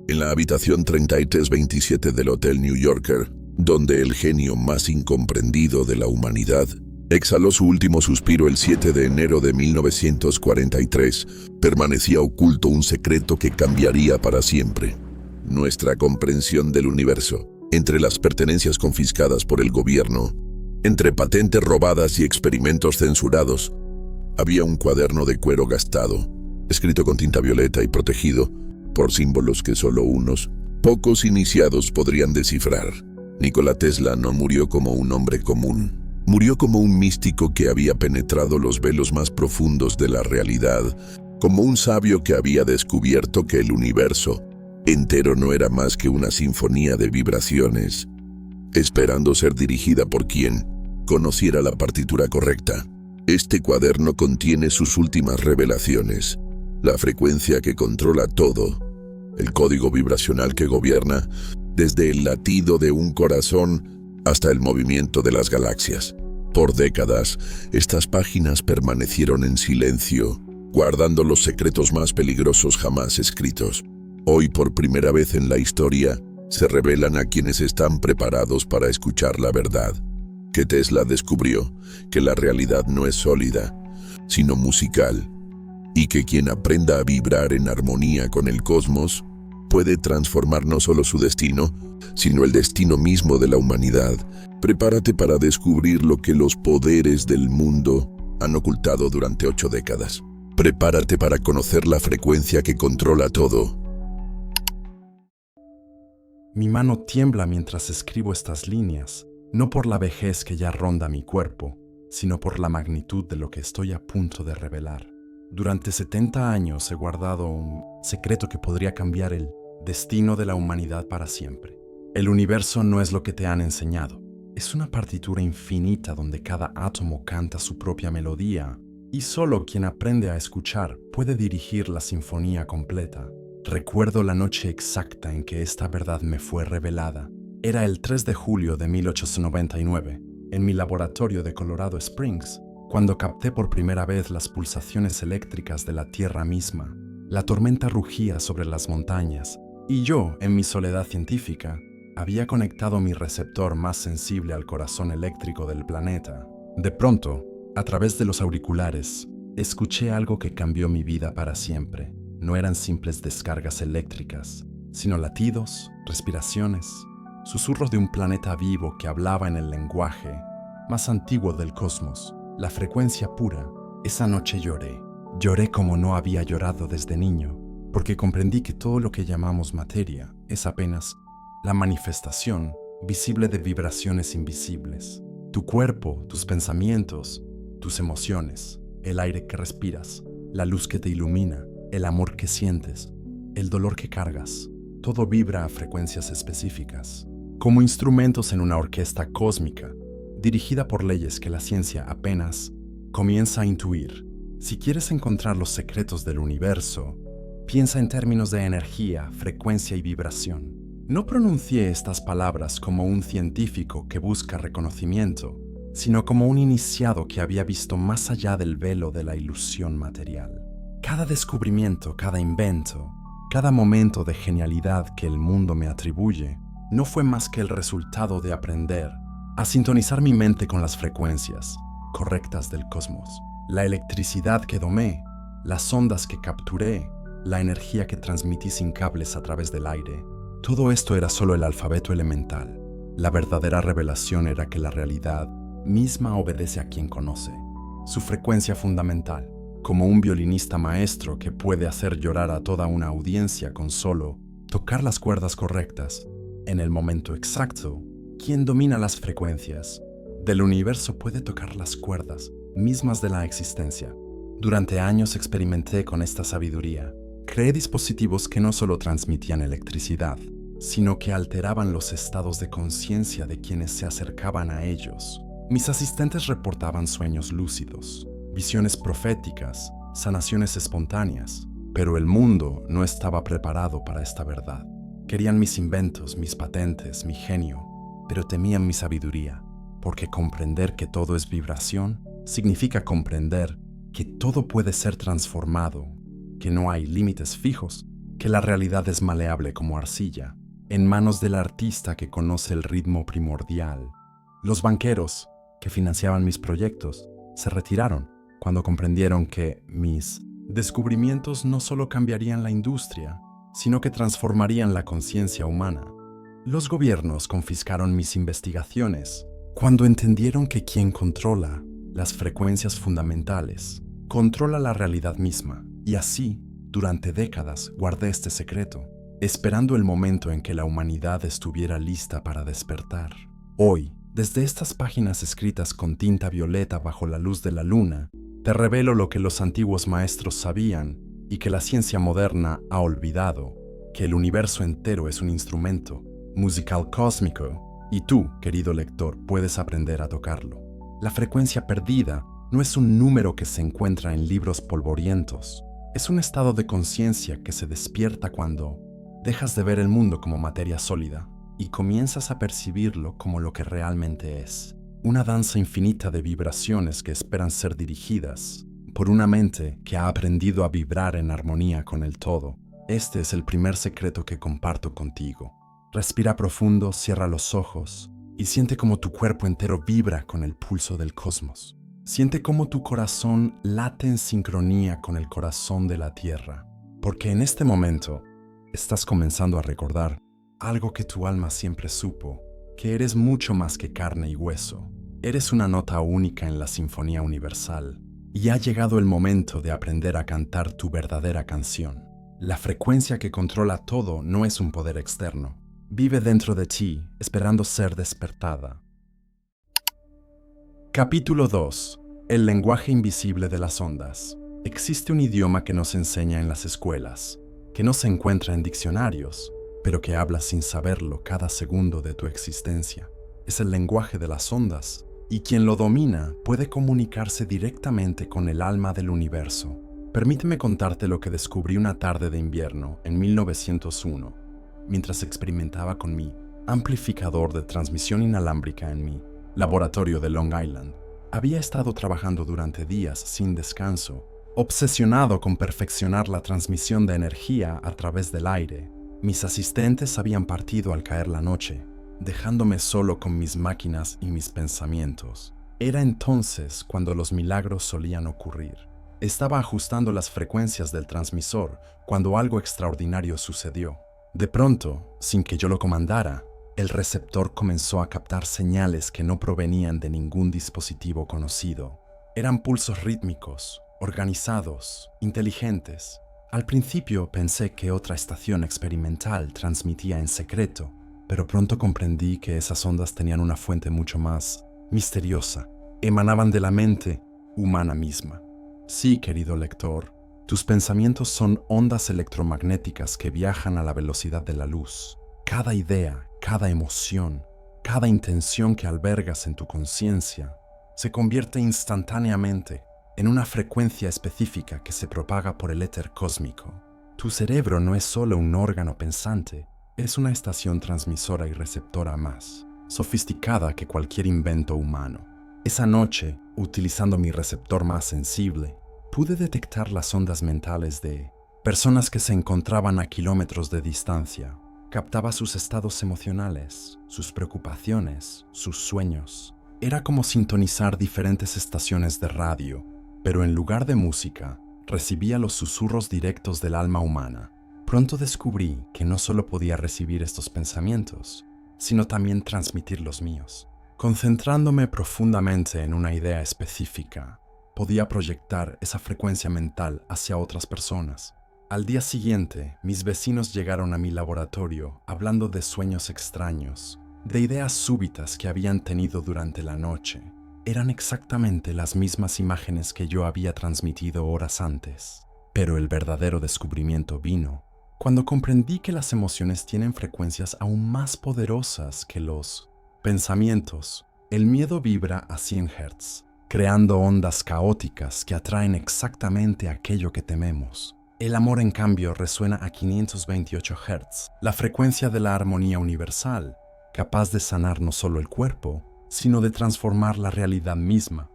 en la habitación 3327 del Hotel New Yorker, donde el genio más incomprendido de la humanidad exhaló su último suspiro el 7 de enero de 1943, permanecía oculto un secreto que cambiaría para siempre. Nuestra comprensión del universo, entre las pertenencias confiscadas por el gobierno, entre patentes robadas y experimentos censurados, había un cuaderno de cuero gastado, escrito con tinta violeta y protegido por símbolos que solo unos pocos iniciados podrían descifrar. Nikola Tesla no murió como un hombre común. Murió como un místico que había penetrado los velos más profundos de la realidad, como un sabio que había descubierto que el universo entero no era más que una sinfonía de vibraciones, esperando ser dirigida por quien conociera la partitura correcta. Este cuaderno contiene sus últimas revelaciones, la frecuencia que controla todo, el código vibracional que gobierna desde el latido de un corazón hasta el movimiento de las galaxias. Por décadas, estas páginas permanecieron en silencio, guardando los secretos más peligrosos jamás escritos. Hoy, por primera vez en la historia, se revelan a quienes están preparados para escuchar la verdad. Que Tesla descubrió que la realidad no es sólida, sino musical, y que quien aprenda a vibrar en armonía con el cosmos puede transformar no solo su destino, sino el destino mismo de la humanidad. Prepárate para descubrir lo que los poderes del mundo han ocultado durante 8 décadas. Prepárate para conocer la frecuencia que controla todo. Mi mano tiembla mientras escribo estas líneas, no por la vejez que ya ronda mi cuerpo, sino por la magnitud de lo que estoy a punto de revelar. Durante 70 años he guardado un secreto que podría cambiar el destino de la humanidad para siempre. El universo no es lo que te han enseñado. Es una partitura infinita donde cada átomo canta su propia melodía, y solo quien aprende a escuchar puede dirigir la sinfonía completa. Recuerdo la noche exacta en que esta verdad me fue revelada. Era el 3 de julio de 1899, en mi laboratorio de Colorado Springs, cuando capté por primera vez las pulsaciones eléctricas de la Tierra misma. La tormenta rugía sobre las montañas, y yo, en mi soledad científica, había conectado mi receptor más sensible al corazón eléctrico del planeta. De pronto, a través de los auriculares, escuché algo que cambió mi vida para siempre. No eran simples descargas eléctricas, sino latidos, respiraciones, susurros de un planeta vivo que hablaba en el lenguaje más antiguo del cosmos, la frecuencia pura. Esa noche lloré. Lloré como no había llorado desde niño, porque comprendí que todo lo que llamamos materia es apenas la manifestación visible de vibraciones invisibles. Tu cuerpo, tus pensamientos, tus emociones, el aire que respiras, la luz que te ilumina, el amor que sientes, el dolor que cargas, todo vibra a frecuencias específicas, como instrumentos en una orquesta cósmica, dirigida por leyes que la ciencia apenas comienza a intuir. Si quieres encontrar los secretos del universo, piensa en términos de energía, frecuencia y vibración. No pronuncié estas palabras como un científico que busca reconocimiento, sino como un iniciado que había visto más allá del velo de la ilusión material. Cada descubrimiento, cada invento, cada momento de genialidad que el mundo me atribuye, no fue más que el resultado de aprender a sintonizar mi mente con las frecuencias correctas del cosmos. La electricidad que domé, las ondas que capturé, la energía que transmití sin cables a través del aire. Todo esto era solo el alfabeto elemental. La verdadera revelación era que la realidad misma obedece a quien conoce. Su frecuencia fundamental, como un violinista maestro que puede hacer llorar a toda una audiencia con solo tocar las cuerdas correctas. En el momento exacto, quien domina las frecuencias del universo puede tocar las cuerdas mismas de la existencia. Durante años experimenté con esta sabiduría. Creé dispositivos que no solo transmitían electricidad, sino que alteraban los estados de conciencia de quienes se acercaban a ellos. Mis asistentes reportaban sueños lúcidos, visiones proféticas, sanaciones espontáneas, pero el mundo no estaba preparado para esta verdad. Querían mis inventos, mis patentes, mi genio, pero temían mi sabiduría, porque comprender que todo es vibración significa comprender que todo puede ser transformado, que no hay límites fijos, que la realidad es maleable como arcilla, en manos del artista que conoce el ritmo primordial. Los banqueros que financiaban mis proyectos se retiraron cuando comprendieron que mis descubrimientos no solo cambiarían la industria, sino que transformarían la conciencia humana. Los gobiernos confiscaron mis investigaciones cuando entendieron que quien controla las frecuencias fundamentales controla la realidad misma, y así, durante décadas, guardé este secreto, esperando el momento en que la humanidad estuviera lista para despertar. Hoy, desde estas páginas escritas con tinta violeta bajo la luz de la luna, te revelo lo que los antiguos maestros sabían y que la ciencia moderna ha olvidado, que el universo entero es un instrumento musical cósmico y tú, querido lector, puedes aprender a tocarlo. La frecuencia perdida no es un número que se encuentra en libros polvorientos, es un estado de conciencia que se despierta cuando dejas de ver el mundo como materia sólida y comienzas a percibirlo como lo que realmente es. Una danza infinita de vibraciones que esperan ser dirigidas por una mente que ha aprendido a vibrar en armonía con el todo. Este es el primer secreto que comparto contigo. Respira profundo, cierra los ojos y siente cómo tu cuerpo entero vibra con el pulso del cosmos. Siente cómo tu corazón late en sincronía con el corazón de la Tierra, porque en este momento estás comenzando a recordar algo que tu alma siempre supo, que eres mucho más que carne y hueso. Eres una nota única en la sinfonía universal, y ha llegado el momento de aprender a cantar tu verdadera canción. La frecuencia que controla todo no es un poder externo. Vive dentro de ti, esperando ser despertada. Capítulo 2. El lenguaje invisible de las ondas. Existe un idioma que nos enseña en las escuelas, que no se encuentra en diccionarios, pero que hablas sin saberlo cada segundo de tu existencia. Es el lenguaje de las ondas, y quien lo domina puede comunicarse directamente con el alma del universo. Permíteme contarte lo que descubrí una tarde de invierno en 1901, mientras experimentaba con mi amplificador de transmisión inalámbrica en mi laboratorio de Long Island. Había estado trabajando durante días sin descanso, obsesionado con perfeccionar la transmisión de energía a través del aire. Mis asistentes habían partido al caer la noche, dejándome solo con mis máquinas y mis pensamientos. Era entonces cuando los milagros solían ocurrir. Estaba ajustando las frecuencias del transmisor cuando algo extraordinario sucedió. De pronto, sin que yo lo comandara, el receptor comenzó a captar señales que no provenían de ningún dispositivo conocido. Eran pulsos rítmicos, organizados, inteligentes. Al principio pensé que otra estación experimental transmitía en secreto, pero pronto comprendí que esas ondas tenían una fuente mucho más misteriosa. Emanaban de la mente humana misma. Sí, querido lector, tus pensamientos son ondas electromagnéticas que viajan a la velocidad de la luz. Cada idea, cada emoción, cada intención que albergas en tu conciencia se convierte instantáneamente en una frecuencia específica que se propaga por el éter cósmico. Tu cerebro no es solo un órgano pensante, es una estación transmisora y receptora más sofisticada que cualquier invento humano. Esa noche, utilizando mi receptor más sensible, pude detectar las ondas mentales de personas que se encontraban a kilómetros de distancia. Captaba sus estados emocionales, sus preocupaciones, sus sueños. Era como sintonizar diferentes estaciones de radio, pero en lugar de música, recibía los susurros directos del alma humana. Pronto descubrí que no solo podía recibir estos pensamientos, sino también transmitir los míos. Concentrándome profundamente en una idea específica, podía proyectar esa frecuencia mental hacia otras personas. Al día siguiente, mis vecinos llegaron a mi laboratorio hablando de sueños extraños, de ideas súbitas que habían tenido durante la noche. Eran exactamente las mismas imágenes que yo había transmitido horas antes. Pero el verdadero descubrimiento vino cuando comprendí que las emociones tienen frecuencias aún más poderosas que los pensamientos. El miedo vibra a 100 Hz, creando ondas caóticas que atraen exactamente aquello que tememos. El amor, en cambio, resuena a 528 Hz, la frecuencia de la armonía universal, capaz de sanar no solo el cuerpo, sino de transformar la realidad misma.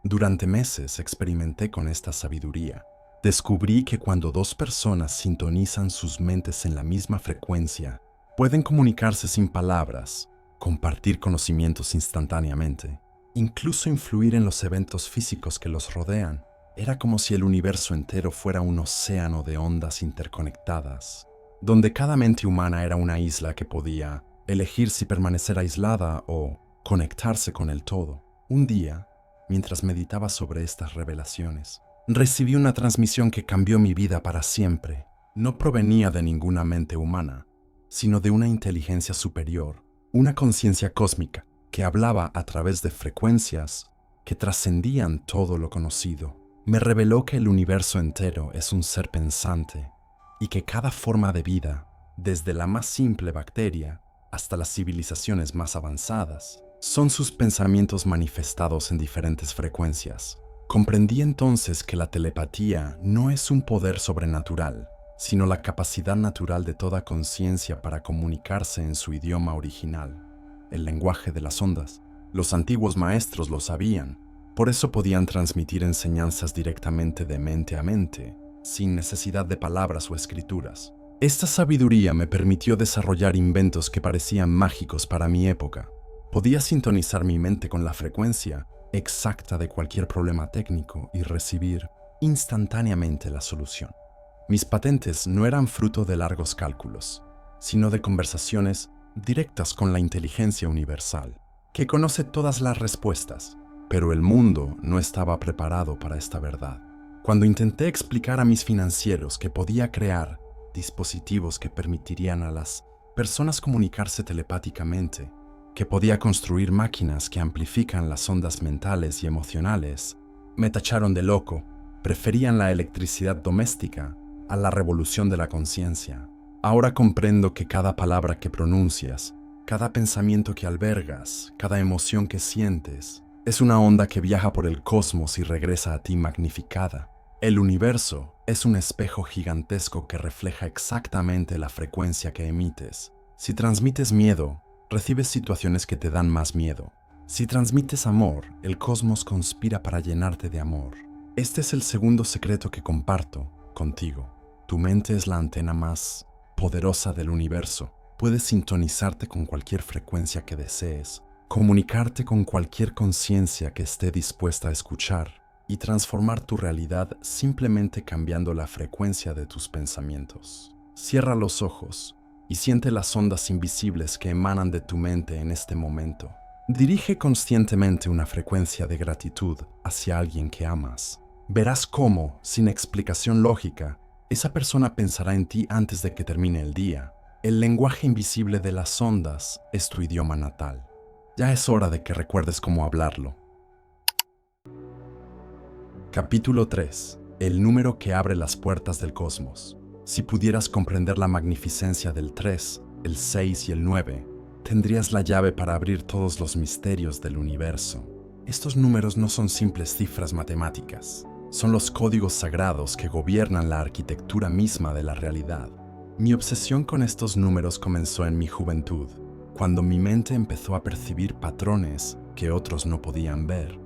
Durante meses experimenté con esta sabiduría. Descubrí que cuando dos personas sintonizan sus mentes en la misma frecuencia, pueden comunicarse sin palabras, compartir conocimientos instantáneamente, incluso influir en los eventos físicos que los rodean. Era como si el universo entero fuera un océano de ondas interconectadas, donde cada mente humana era una isla que podía elegir si permanecer aislada o conectarse con el todo. Un día, mientras meditaba sobre estas revelaciones, recibí una transmisión que cambió mi vida para siempre. No provenía de ninguna mente humana, sino de una inteligencia superior, una conciencia cósmica que hablaba a través de frecuencias que trascendían todo lo conocido. Me reveló que el universo entero es un ser pensante y que cada forma de vida, desde la más simple bacteria hasta las civilizaciones más avanzadas, son sus pensamientos manifestados en diferentes frecuencias. Comprendí entonces que la telepatía no es un poder sobrenatural, sino la capacidad natural de toda conciencia para comunicarse en su idioma original, el lenguaje de las ondas. Los antiguos maestros lo sabían, por eso podían transmitir enseñanzas directamente de mente a mente, sin necesidad de palabras o escrituras. Esta sabiduría me permitió desarrollar inventos que parecían mágicos para mi época. Podía sintonizar mi mente con la frecuencia exacta de cualquier problema técnico y recibir instantáneamente la solución. Mis patentes no eran fruto de largos cálculos, sino de conversaciones directas con la inteligencia universal, que conoce todas las respuestas, pero el mundo no estaba preparado para esta verdad. Cuando intenté explicar a mis financieros que podía crear dispositivos que permitirían a las personas comunicarse telepáticamente, que podía construir máquinas que amplifican las ondas mentales y emocionales, me tacharon de loco. Preferían la electricidad doméstica a la revolución de la conciencia. Ahora comprendo que cada palabra que pronuncias, cada pensamiento que albergas, cada emoción que sientes, es una onda que viaja por el cosmos y regresa a ti magnificada. El universo es un espejo gigantesco que refleja exactamente la frecuencia que emites. Si transmites miedo, recibes situaciones que te dan más miedo. Si transmites amor, el cosmos conspira para llenarte de amor. Este es el segundo secreto que comparto contigo. Tu mente es la antena más poderosa del universo. Puedes sintonizarte con cualquier frecuencia que desees, comunicarte con cualquier conciencia que esté dispuesta a escuchar y transformar tu realidad simplemente cambiando la frecuencia de tus pensamientos. Cierra los ojos y siente las ondas invisibles que emanan de tu mente en este momento. Dirige conscientemente una frecuencia de gratitud hacia alguien que amas. Verás cómo, sin explicación lógica, esa persona pensará en ti antes de que termine el día. El lenguaje invisible de las ondas es tu idioma natal. Ya es hora de que recuerdes cómo hablarlo. Capítulo 3. El número que abre las puertas del cosmos. Si pudieras comprender la magnificencia del 3, el 6 y el 9, tendrías la llave para abrir todos los misterios del universo. Estos números no son simples cifras matemáticas, son los códigos sagrados que gobiernan la arquitectura misma de la realidad. Mi obsesión con estos números comenzó en mi juventud, cuando mi mente empezó a percibir patrones que otros no podían ver.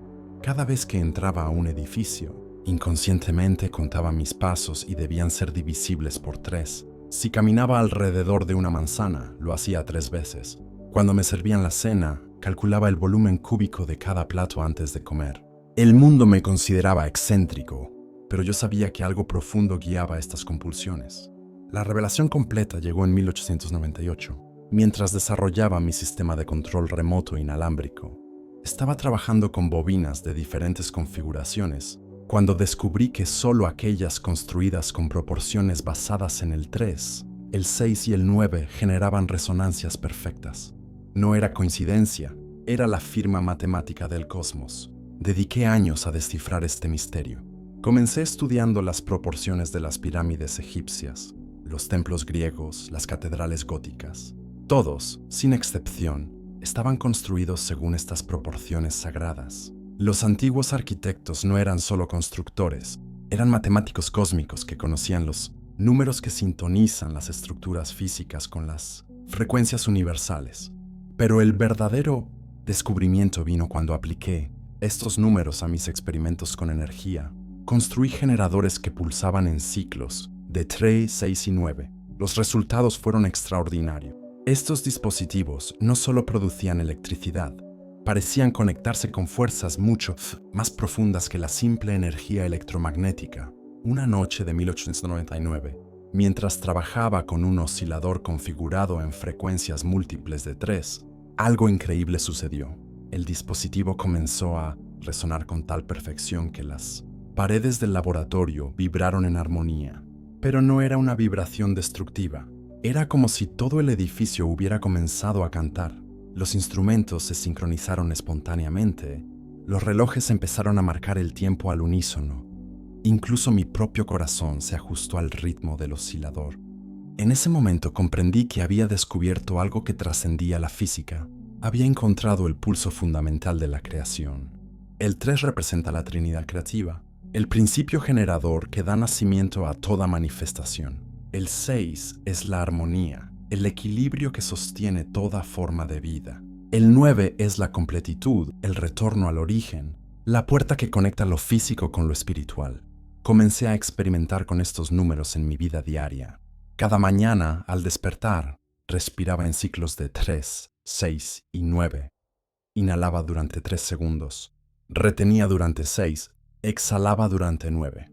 Cada vez que entraba a un edificio, inconscientemente contaba mis pasos y debían ser divisibles por 3. Si caminaba alrededor de una manzana, lo hacía 3 veces. Cuando me servían la cena, calculaba el volumen cúbico de cada plato antes de comer. El mundo me consideraba excéntrico, pero yo sabía que algo profundo guiaba estas compulsiones. La revelación completa llegó en 1898, mientras desarrollaba mi sistema de control remoto inalámbrico. Estaba trabajando con bobinas de diferentes configuraciones, cuando descubrí que solo aquellas construidas con proporciones basadas en el 3, el 6 y el 9 generaban resonancias perfectas. No era coincidencia, era la firma matemática del cosmos. Dediqué años a descifrar este misterio. Comencé estudiando las proporciones de las pirámides egipcias, los templos griegos, las catedrales góticas. Todos, sin excepción, estaban construidos según estas proporciones sagradas. Los antiguos arquitectos no eran solo constructores, eran matemáticos cósmicos que conocían los números que sintonizan las estructuras físicas con las frecuencias universales. Pero el verdadero descubrimiento vino cuando apliqué estos números a mis experimentos con energía. Construí generadores que pulsaban en ciclos de 3, 6 y 9. Los resultados fueron extraordinarios. Estos dispositivos no solo producían electricidad, parecían conectarse con fuerzas mucho más profundas que la simple energía electromagnética. Una noche de 1899, mientras trabajaba con un oscilador configurado en frecuencias múltiples de 3, algo increíble sucedió. El dispositivo comenzó a resonar con tal perfección que las paredes del laboratorio vibraron en armonía. Pero no era una vibración destructiva. Era como si todo el edificio hubiera comenzado a cantar. Los instrumentos se sincronizaron espontáneamente. Los relojes empezaron a marcar el tiempo al unísono. Incluso mi propio corazón se ajustó al ritmo del oscilador. En ese momento comprendí que había descubierto algo que trascendía la física. Había encontrado el pulso fundamental de la creación. El 3 representa la Trinidad creativa, el principio generador que da nacimiento a toda manifestación. El 6 es la armonía, el equilibrio que sostiene toda forma de vida. El 9 es la completitud, el retorno al origen, la puerta que conecta lo físico con lo espiritual. Comencé a experimentar con estos números en mi vida diaria. Cada mañana, al despertar, respiraba en ciclos de 3, 6 y 9. Inhalaba durante 3 segundos. Retenía durante 6, exhalaba durante 9.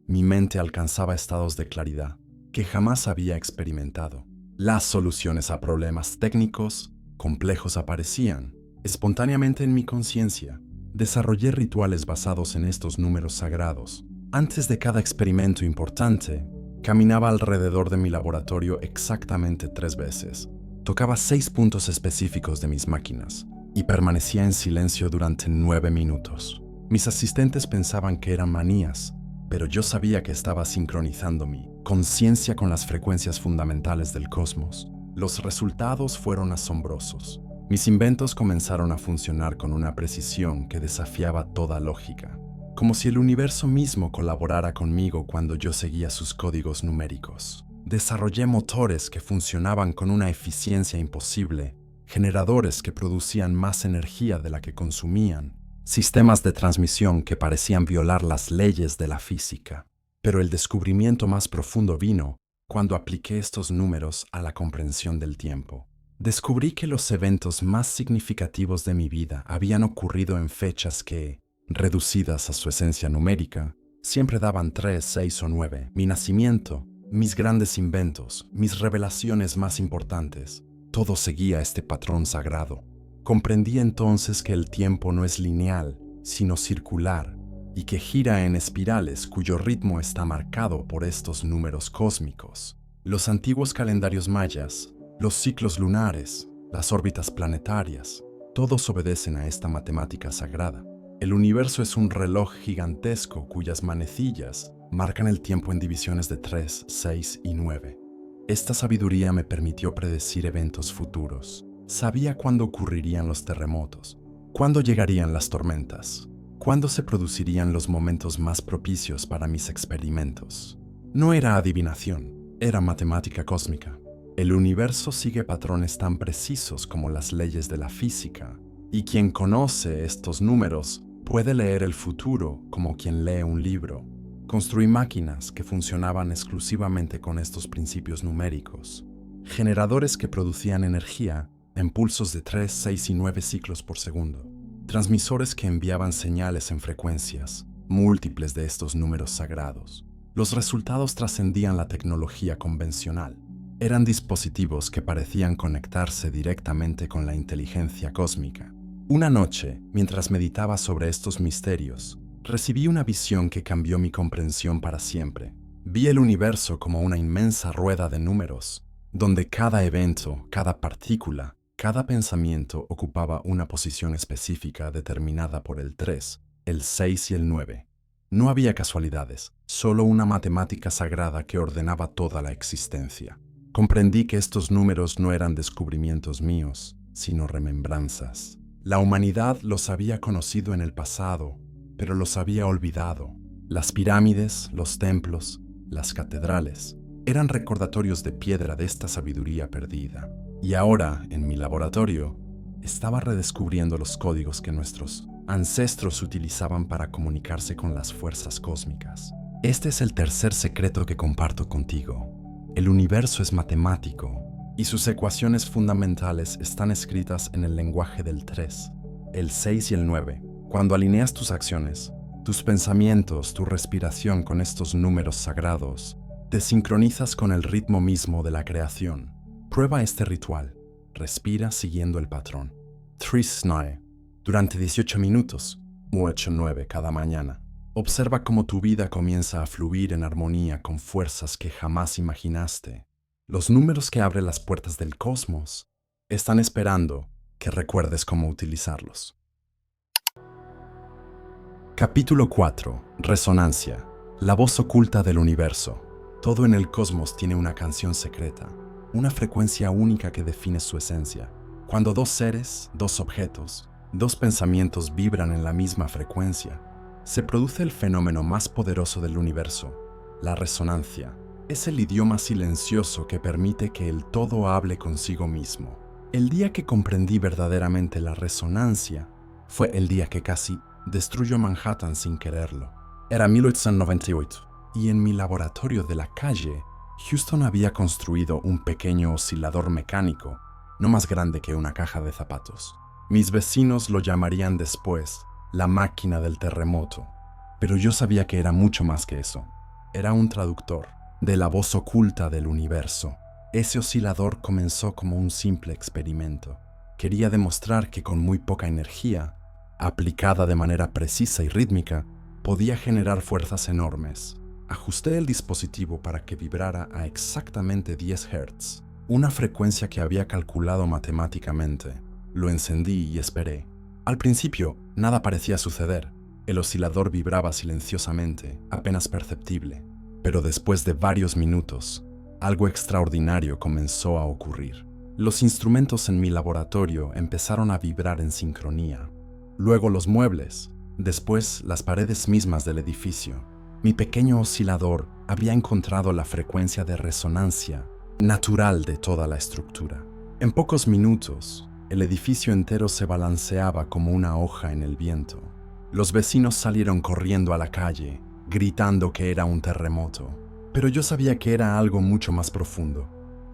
Mi mente alcanzaba estados de claridad que jamás había experimentado. Las soluciones a problemas técnicos complejos aparecían espontáneamente en mi conciencia. Desarrollé rituales basados en estos números sagrados. Antes de cada experimento importante, caminaba alrededor de mi laboratorio exactamente 3 veces. Tocaba 6 puntos específicos de mis máquinas y permanecía en silencio durante 9 minutos. Mis asistentes pensaban que eran manías, pero yo sabía que estaba sincronizando mi conciencia con las frecuencias fundamentales del cosmos. Los resultados fueron asombrosos. Mis inventos comenzaron a funcionar con una precisión que desafiaba toda lógica, como si el universo mismo colaborara conmigo cuando yo seguía sus códigos numéricos. Desarrollé motores que funcionaban con una eficiencia imposible, generadores que producían más energía de la que consumían, sistemas de transmisión que parecían violar las leyes de la física. Pero el descubrimiento más profundo vino cuando apliqué estos números a la comprensión del tiempo. Descubrí que los eventos más significativos de mi vida habían ocurrido en fechas que, reducidas a su esencia numérica, siempre daban 3, 6 o 9. Mi nacimiento, mis grandes inventos, mis revelaciones más importantes, todo seguía este patrón sagrado. Comprendí entonces que el tiempo no es lineal, sino circular, y que gira en espirales cuyo ritmo está marcado por estos números cósmicos. Los antiguos calendarios mayas, los ciclos lunares, las órbitas planetarias, todos obedecen a esta matemática sagrada. El universo es un reloj gigantesco cuyas manecillas marcan el tiempo en divisiones de 3, 6 y 9. Esta sabiduría me permitió predecir eventos futuros. Sabía cuándo ocurrirían los terremotos, cuándo llegarían las tormentas, cuándo se producirían los momentos más propicios para mis experimentos. No era adivinación, era matemática cósmica. El universo sigue patrones tan precisos como las leyes de la física, y quien conoce estos números puede leer el futuro como quien lee un libro. Construí máquinas que funcionaban exclusivamente con estos principios numéricos, generadores que producían energía en pulsos de 3, 6 y 9 ciclos por segundo, transmisores que enviaban señales en frecuencias múltiples de estos números sagrados. Los resultados trascendían la tecnología convencional. Eran dispositivos que parecían conectarse directamente con la inteligencia cósmica. Una noche, mientras meditaba sobre estos misterios, recibí una visión que cambió mi comprensión para siempre. Vi el universo como una inmensa rueda de números, donde cada evento, cada partícula, cada pensamiento ocupaba una posición específica determinada por el 3, el 6 y el 9. No había casualidades, solo una matemática sagrada que ordenaba toda la existencia. Comprendí que estos números no eran descubrimientos míos, sino remembranzas. La humanidad los había conocido en el pasado, pero los había olvidado. Las pirámides, los templos, las catedrales eran recordatorios de piedra de esta sabiduría perdida. Y ahora, en mi laboratorio, estaba redescubriendo los códigos que nuestros ancestros utilizaban para comunicarse con las fuerzas cósmicas. Este es el tercer secreto que comparto contigo. El universo es matemático y sus ecuaciones fundamentales están escritas en el lenguaje del 3, el 6 y el 9. Cuando alineas tus acciones, tus pensamientos, tu respiración con estos números sagrados, te sincronizas con el ritmo mismo de la creación. Prueba este ritual. Respira siguiendo el patrón. 3-9. Durante 18 minutos, 8-9 cada mañana. Observa cómo tu vida comienza a fluir en armonía con fuerzas que jamás imaginaste. Los números que abren las puertas del cosmos están esperando que recuerdes cómo utilizarlos. Capítulo 4. Resonancia. La voz oculta del universo. Todo en el cosmos tiene una canción secreta, una frecuencia única que define su esencia. Cuando dos seres, dos objetos, dos pensamientos vibran en la misma frecuencia, se produce el fenómeno más poderoso del universo, la resonancia. Es el idioma silencioso que permite que el todo hable consigo mismo. El día que comprendí verdaderamente la resonancia fue el día que casi destruyó Manhattan sin quererlo. Era 1898 y en mi laboratorio de la calle, Houston había construido un pequeño oscilador mecánico, no más grande que una caja de zapatos. Mis vecinos lo llamarían después la máquina del terremoto, pero yo sabía que era mucho más que eso. Era un traductor de la voz oculta del universo. Ese oscilador comenzó como un simple experimento. Quería demostrar que con muy poca energía, aplicada de manera precisa y rítmica, podía generar fuerzas enormes. Ajusté el dispositivo para que vibrara a exactamente 10 Hz, una frecuencia que había calculado matemáticamente. Lo encendí y esperé. Al principio, nada parecía suceder. El oscilador vibraba silenciosamente, apenas perceptible. Pero después de varios minutos, algo extraordinario comenzó a ocurrir. Los instrumentos en mi laboratorio empezaron a vibrar en sincronía. Luego los muebles, después las paredes mismas del edificio. Mi pequeño oscilador había encontrado la frecuencia de resonancia natural de toda la estructura. En pocos minutos, el edificio entero se balanceaba como una hoja en el viento. Los vecinos salieron corriendo a la calle, gritando que era un terremoto. Pero yo sabía que era algo mucho más profundo.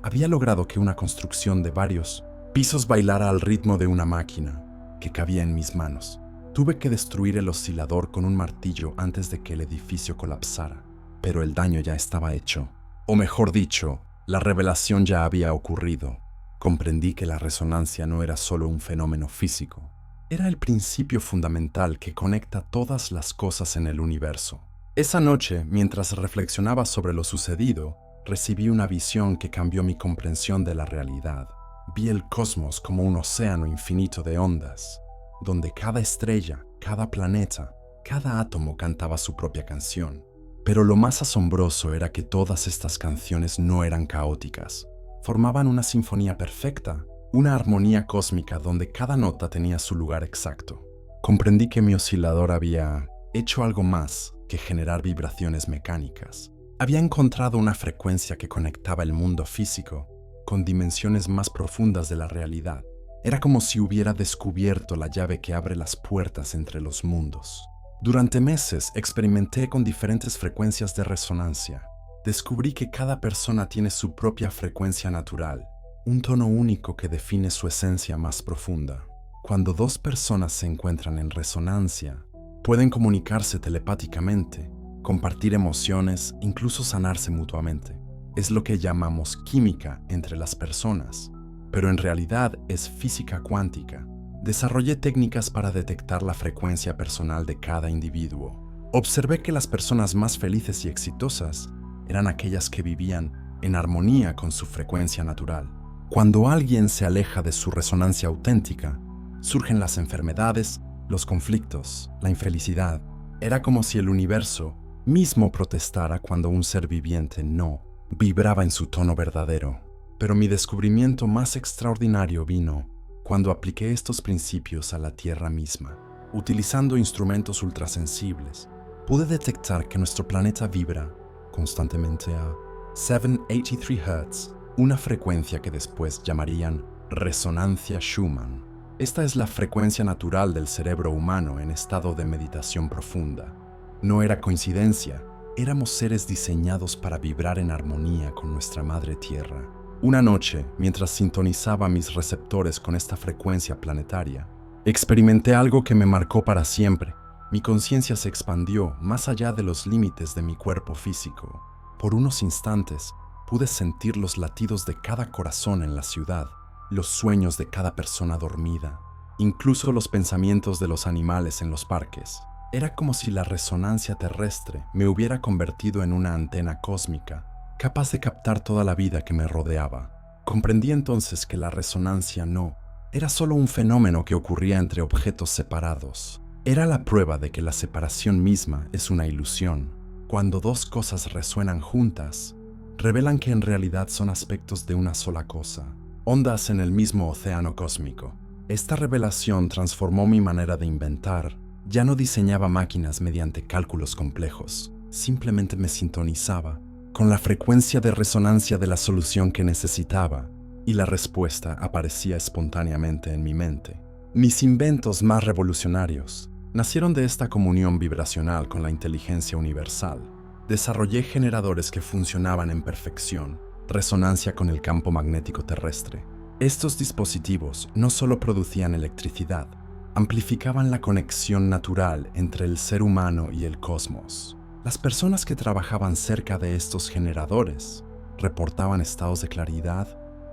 Había logrado que una construcción de varios pisos bailara al ritmo de una máquina que cabía en mis manos. Tuve que destruir el oscilador con un martillo antes de que el edificio colapsara, pero el daño ya estaba hecho. O mejor dicho, la revelación ya había ocurrido. Comprendí que la resonancia no era solo un fenómeno físico. Era el principio fundamental que conecta todas las cosas en el universo. Esa noche, mientras reflexionaba sobre lo sucedido, recibí una visión que cambió mi comprensión de la realidad. Vi el cosmos como un océano infinito de ondas, donde cada estrella, cada planeta, cada átomo cantaba su propia canción. Pero lo más asombroso era que todas estas canciones no eran caóticas. Formaban una sinfonía perfecta, una armonía cósmica donde cada nota tenía su lugar exacto. Comprendí que mi oscilador había hecho algo más que generar vibraciones mecánicas. Había encontrado una frecuencia que conectaba el mundo físico con dimensiones más profundas de la realidad. Era como si hubiera descubierto la llave que abre las puertas entre los mundos. Durante meses experimenté con diferentes frecuencias de resonancia. Descubrí que cada persona tiene su propia frecuencia natural, un tono único que define su esencia más profunda. Cuando dos personas se encuentran en resonancia, pueden comunicarse telepáticamente, compartir emociones, incluso sanarse mutuamente. Es lo que llamamos química entre las personas, pero en realidad es física cuántica. Desarrollé técnicas para detectar la frecuencia personal de cada individuo. Observé que las personas más felices y exitosas eran aquellas que vivían en armonía con su frecuencia natural. Cuando alguien se aleja de su resonancia auténtica, surgen las enfermedades, los conflictos, la infelicidad. Era como si el universo mismo protestara cuando un ser viviente no vibraba en su tono verdadero. Pero mi descubrimiento más extraordinario vino cuando apliqué estos principios a la Tierra misma. Utilizando instrumentos ultrasensibles, pude detectar que nuestro planeta vibra constantemente a 783 Hz, una frecuencia que después llamarían resonancia Schumann. Esta es la frecuencia natural del cerebro humano en estado de meditación profunda. No era coincidencia, éramos seres diseñados para vibrar en armonía con nuestra madre tierra. Una noche, mientras sintonizaba mis receptores con esta frecuencia planetaria, experimenté algo que me marcó para siempre. Mi conciencia se expandió más allá de los límites de mi cuerpo físico. Por unos instantes, pude sentir los latidos de cada corazón en la ciudad, los sueños de cada persona dormida, incluso los pensamientos de los animales en los parques. Era como si la resonancia terrestre me hubiera convertido en una antena cósmica, capaz de captar toda la vida que me rodeaba. Comprendí entonces que la resonancia no era solo un fenómeno que ocurría entre objetos separados. Era la prueba de que la separación misma es una ilusión. Cuando dos cosas resuenan juntas, revelan que en realidad son aspectos de una sola cosa, ondas en el mismo océano cósmico. Esta revelación transformó mi manera de inventar. Ya no diseñaba máquinas mediante cálculos complejos, simplemente me sintonizaba con la frecuencia de resonancia de la solución que necesitaba, y la respuesta aparecía espontáneamente en mi mente. Mis inventos más revolucionarios nacieron de esta comunión vibracional con la inteligencia universal. Desarrollé generadores que funcionaban en perfección, resonancia con el campo magnético terrestre. Estos dispositivos no solo producían electricidad, amplificaban la conexión natural entre el ser humano y el cosmos. Las personas que trabajaban cerca de estos generadores reportaban estados de claridad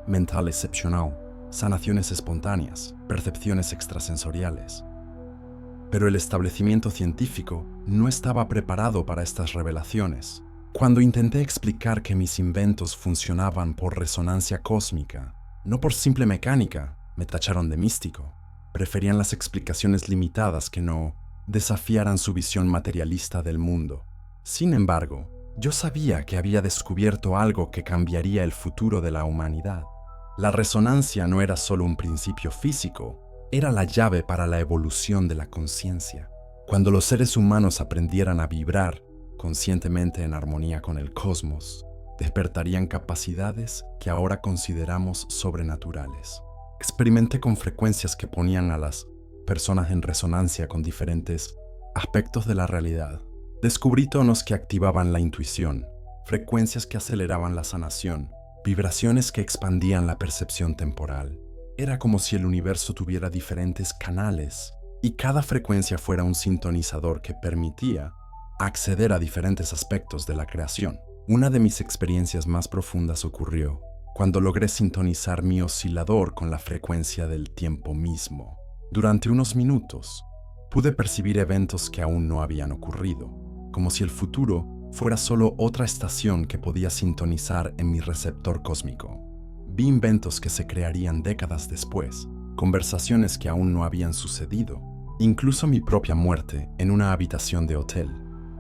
mental excepcional, sanaciones espontáneas, percepciones extrasensoriales. Pero el establecimiento científico no estaba preparado para estas revelaciones. Cuando intenté explicar que mis inventos funcionaban por resonancia cósmica, no por simple mecánica, me tacharon de místico. Preferían las explicaciones limitadas que no desafiaran su visión materialista del mundo. Sin embargo, yo sabía que había descubierto algo que cambiaría el futuro de la humanidad. La resonancia no era solo un principio físico, era la llave para la evolución de la conciencia. Cuando los seres humanos aprendieran a vibrar conscientemente en armonía con el cosmos, despertarían capacidades que ahora consideramos sobrenaturales. Experimenté con frecuencias que ponían a las personas en resonancia con diferentes aspectos de la realidad. Descubrí tonos que activaban la intuición, frecuencias que aceleraban la sanación, vibraciones que expandían la percepción temporal. Era como si el universo tuviera diferentes canales y cada frecuencia fuera un sintonizador que permitía acceder a diferentes aspectos de la creación. Una de mis experiencias más profundas ocurrió cuando logré sintonizar mi oscilador con la frecuencia del tiempo mismo. Durante unos minutos, pude percibir eventos que aún no habían ocurrido, como si el futuro fuera solo otra estación que podía sintonizar en mi receptor cósmico. Vi inventos que se crearían décadas después, conversaciones que aún no habían sucedido, incluso mi propia muerte en una habitación de hotel.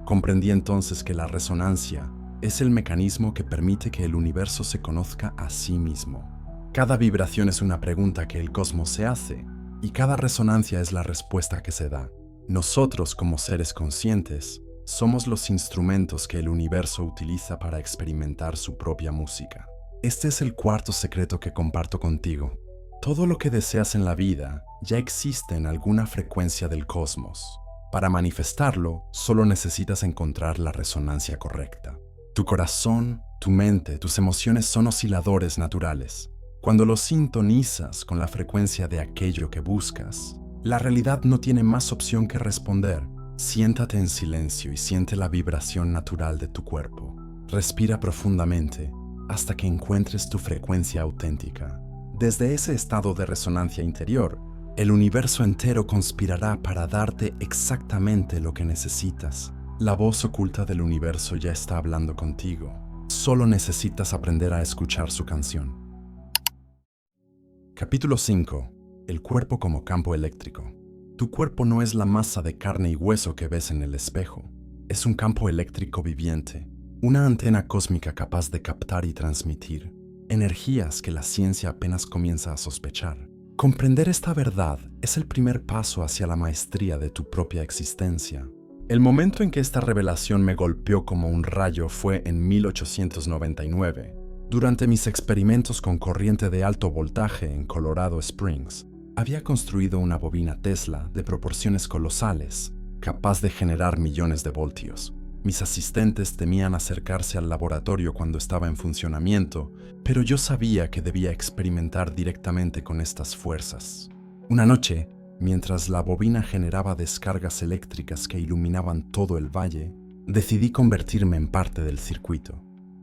Comprendí entonces que la resonancia es el mecanismo que permite que el universo se conozca a sí mismo. Cada vibración es una pregunta que el cosmos se hace, y cada resonancia es la respuesta que se da. Nosotros, como seres conscientes, somos los instrumentos que el universo utiliza para experimentar su propia música. Este es el cuarto secreto que comparto contigo. Todo lo que deseas en la vida ya existe en alguna frecuencia del cosmos. Para manifestarlo, solo necesitas encontrar la resonancia correcta. Tu corazón, tu mente, tus emociones son osciladores naturales. Cuando los sintonizas con la frecuencia de aquello que buscas, la realidad no tiene más opción que responder. Siéntate en silencio y siente la vibración natural de tu cuerpo. Respira profundamente hasta que encuentres tu frecuencia auténtica. Desde ese estado de resonancia interior, el universo entero conspirará para darte exactamente lo que necesitas. La voz oculta del universo ya está hablando contigo. Solo necesitas aprender a escuchar su canción. Capítulo 5. El cuerpo como campo eléctrico. Tu cuerpo no es la masa de carne y hueso que ves en el espejo. Es un campo eléctrico viviente, una antena cósmica capaz de captar y transmitir energías que la ciencia apenas comienza a sospechar. Comprender esta verdad es el primer paso hacia la maestría de tu propia existencia. El momento en que esta revelación me golpeó como un rayo fue en 1899, durante mis experimentos con corriente de alto voltaje en Colorado Springs. Había construido una bobina Tesla de proporciones colosales, capaz de generar millones de voltios. Mis asistentes temían acercarse al laboratorio cuando estaba en funcionamiento, pero yo sabía que debía experimentar directamente con estas fuerzas. Una noche, mientras la bobina generaba descargas eléctricas que iluminaban todo el valle, decidí convertirme en parte del circuito.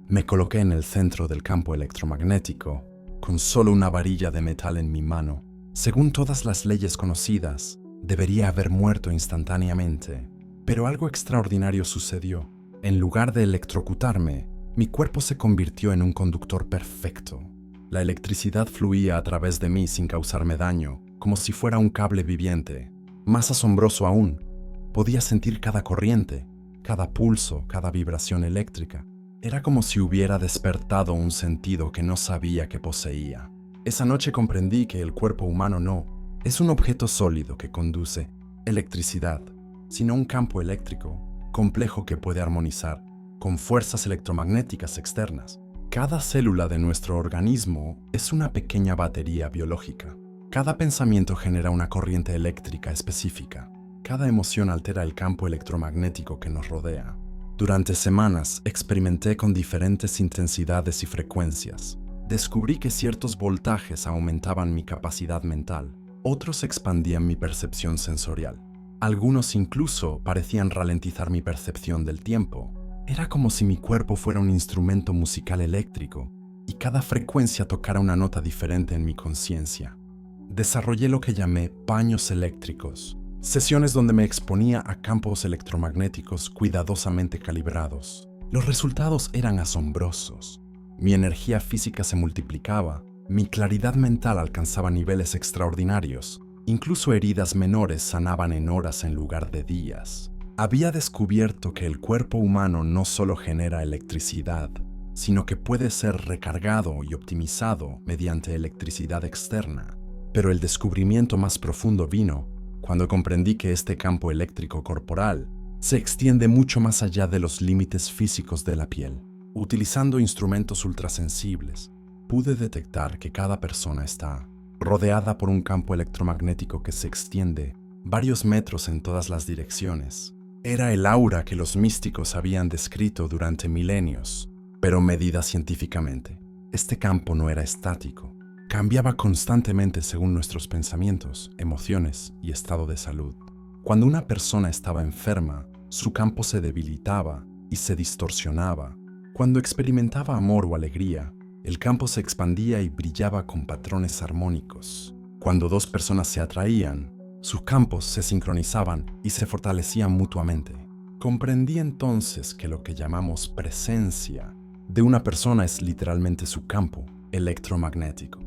Me coloqué en el centro del campo electromagnético, con solo una varilla de metal en mi mano. Según todas las leyes conocidas, debería haber muerto instantáneamente, pero algo extraordinario sucedió. En lugar de electrocutarme, mi cuerpo se convirtió en un conductor perfecto. La electricidad fluía a través de mí sin causarme daño, como si fuera un cable viviente. Más asombroso aún, podía sentir cada corriente, cada pulso, cada vibración eléctrica. Era como si hubiera despertado un sentido que no sabía que poseía. Esa noche comprendí que el cuerpo humano no es un objeto sólido que conduce electricidad, sino un campo eléctrico complejo que puede armonizar con fuerzas electromagnéticas externas. Cada célula de nuestro organismo es una pequeña batería biológica. Cada pensamiento genera una corriente eléctrica específica. Cada emoción altera el campo electromagnético que nos rodea. Durante semanas experimenté con diferentes intensidades y frecuencias. Descubrí que ciertos voltajes aumentaban mi capacidad mental, otros expandían mi percepción sensorial. Algunos incluso parecían ralentizar mi percepción del tiempo. Era como si mi cuerpo fuera un instrumento musical eléctrico y cada frecuencia tocara una nota diferente en mi conciencia. Desarrollé lo que llamé baños eléctricos, sesiones donde me exponía a campos electromagnéticos cuidadosamente calibrados. Los resultados eran asombrosos. Mi energía física se multiplicaba, mi claridad mental alcanzaba niveles extraordinarios, incluso heridas menores sanaban en horas en lugar de días. Había descubierto que el cuerpo humano no solo genera electricidad, sino que puede ser recargado y optimizado mediante electricidad externa. Pero el descubrimiento más profundo vino cuando comprendí que este campo eléctrico corporal se extiende mucho más allá de los límites físicos de la piel. Utilizando instrumentos ultrasensibles, pude detectar que cada persona está rodeada por un campo electromagnético que se extiende varios metros en todas las direcciones. Era el aura que los místicos habían descrito durante milenios, pero medida científicamente. Este campo no era estático, cambiaba constantemente según nuestros pensamientos, emociones y estado de salud. Cuando una persona estaba enferma, su campo se debilitaba y se distorsionaba. Cuando experimentaba amor o alegría, el campo se expandía y brillaba con patrones armónicos. Cuando dos personas se atraían, sus campos se sincronizaban y se fortalecían mutuamente. Comprendí entonces que lo que llamamos presencia de una persona es literalmente su campo electromagnético.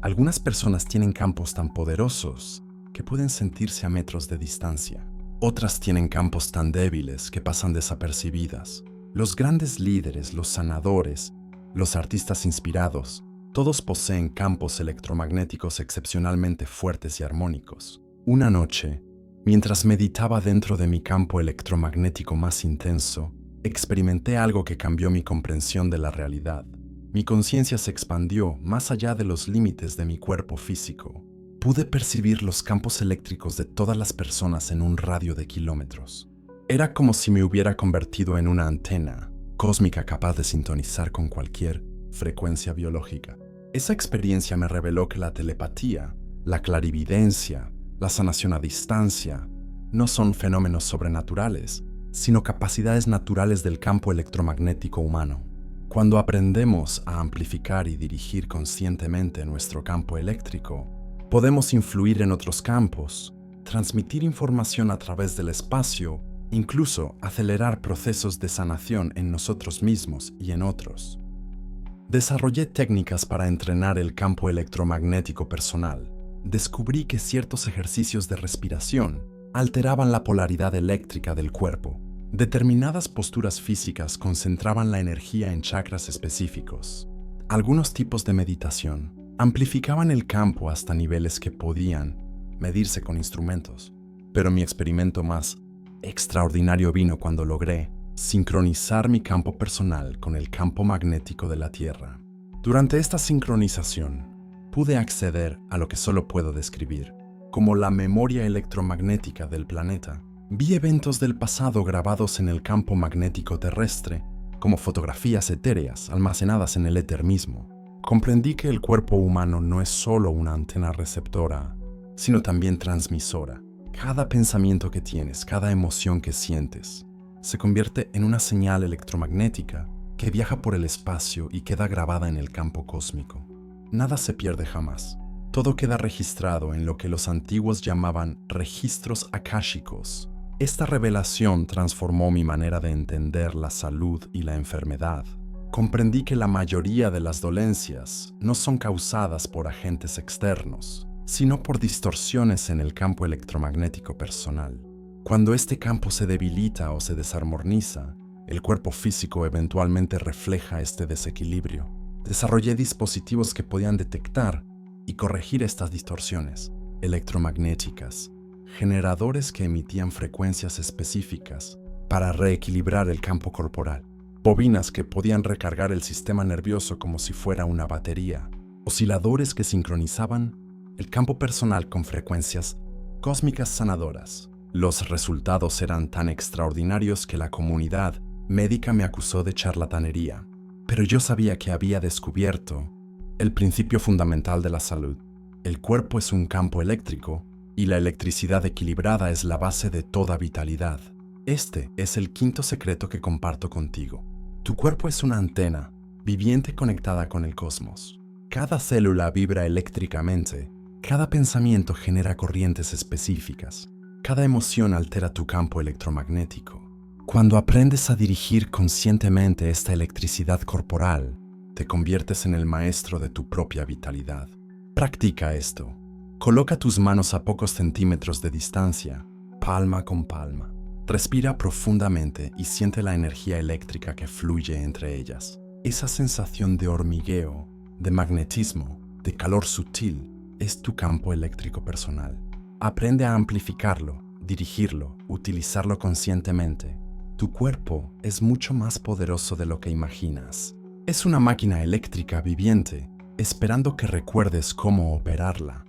Algunas personas tienen campos tan poderosos que pueden sentirse a metros de distancia. Otras tienen campos tan débiles que pasan desapercibidas. Los grandes líderes, los sanadores, los artistas inspirados, todos poseen campos electromagnéticos excepcionalmente fuertes y armónicos. Una noche, mientras meditaba dentro de mi campo electromagnético más intenso, experimenté algo que cambió mi comprensión de la realidad. Mi conciencia se expandió más allá de los límites de mi cuerpo físico. Pude percibir los campos eléctricos de todas las personas en un radio de kilómetros. Era como si me hubiera convertido en una antena cósmica capaz de sintonizar con cualquier frecuencia biológica. Esa experiencia me reveló que la telepatía, la clarividencia, la sanación a distancia, no son fenómenos sobrenaturales, sino capacidades naturales del campo electromagnético humano. Cuando aprendemos a amplificar y dirigir conscientemente nuestro campo eléctrico, podemos influir en otros campos, transmitir información a través del espacio, incluso acelerar procesos de sanación en nosotros mismos y en otros. Desarrollé técnicas para entrenar el campo electromagnético personal. Descubrí que ciertos ejercicios de respiración alteraban la polaridad eléctrica del cuerpo. Determinadas posturas físicas concentraban la energía en chakras específicos. Algunos tipos de meditación amplificaban el campo hasta niveles que podían medirse con instrumentos. Pero mi experimento más extraordinario vino cuando logré sincronizar mi campo personal con el campo magnético de la Tierra. Durante esta sincronización, pude acceder a lo que solo puedo describir, como la memoria electromagnética del planeta. Vi eventos del pasado grabados en el campo magnético terrestre, como fotografías etéreas almacenadas en el éter mismo. Comprendí que el cuerpo humano no es solo una antena receptora, sino también transmisora. Cada pensamiento que tienes, cada emoción que sientes, se convierte en una señal electromagnética que viaja por el espacio y queda grabada en el campo cósmico. Nada se pierde jamás. Todo queda registrado en lo que los antiguos llamaban registros akáshicos. Esta revelación transformó mi manera de entender la salud y la enfermedad. Comprendí que la mayoría de las dolencias no son causadas por agentes externos, sino por distorsiones en el campo electromagnético personal. Cuando este campo se debilita o se desarmoniza, el cuerpo físico eventualmente refleja este desequilibrio. Desarrollé dispositivos que podían detectar y corregir estas distorsiones electromagnéticas, generadores que emitían frecuencias específicas para reequilibrar el campo corporal, bobinas que podían recargar el sistema nervioso como si fuera una batería, osciladores que sincronizaban el campo personal con frecuencias cósmicas sanadoras. Los resultados eran tan extraordinarios que la comunidad médica me acusó de charlatanería, pero yo sabía que había descubierto el principio fundamental de la salud. El cuerpo es un campo eléctrico y la electricidad equilibrada es la base de toda vitalidad. Este es el quinto secreto que comparto contigo. Tu cuerpo es una antena viviente conectada con el cosmos. Cada célula vibra eléctricamente, cada pensamiento genera corrientes específicas, cada emoción altera tu campo electromagnético. Cuando aprendes a dirigir conscientemente esta electricidad corporal, te conviertes en el maestro de tu propia vitalidad. Practica esto. Coloca tus manos a pocos centímetros de distancia, palma con palma. Respira profundamente y siente la energía eléctrica que fluye entre ellas. Esa sensación de hormigueo, de magnetismo, de calor sutil, es tu campo eléctrico personal. Aprende a amplificarlo, dirigirlo, utilizarlo conscientemente. Tu cuerpo es mucho más poderoso de lo que imaginas. Es una máquina eléctrica viviente, esperando que recuerdes cómo operarla.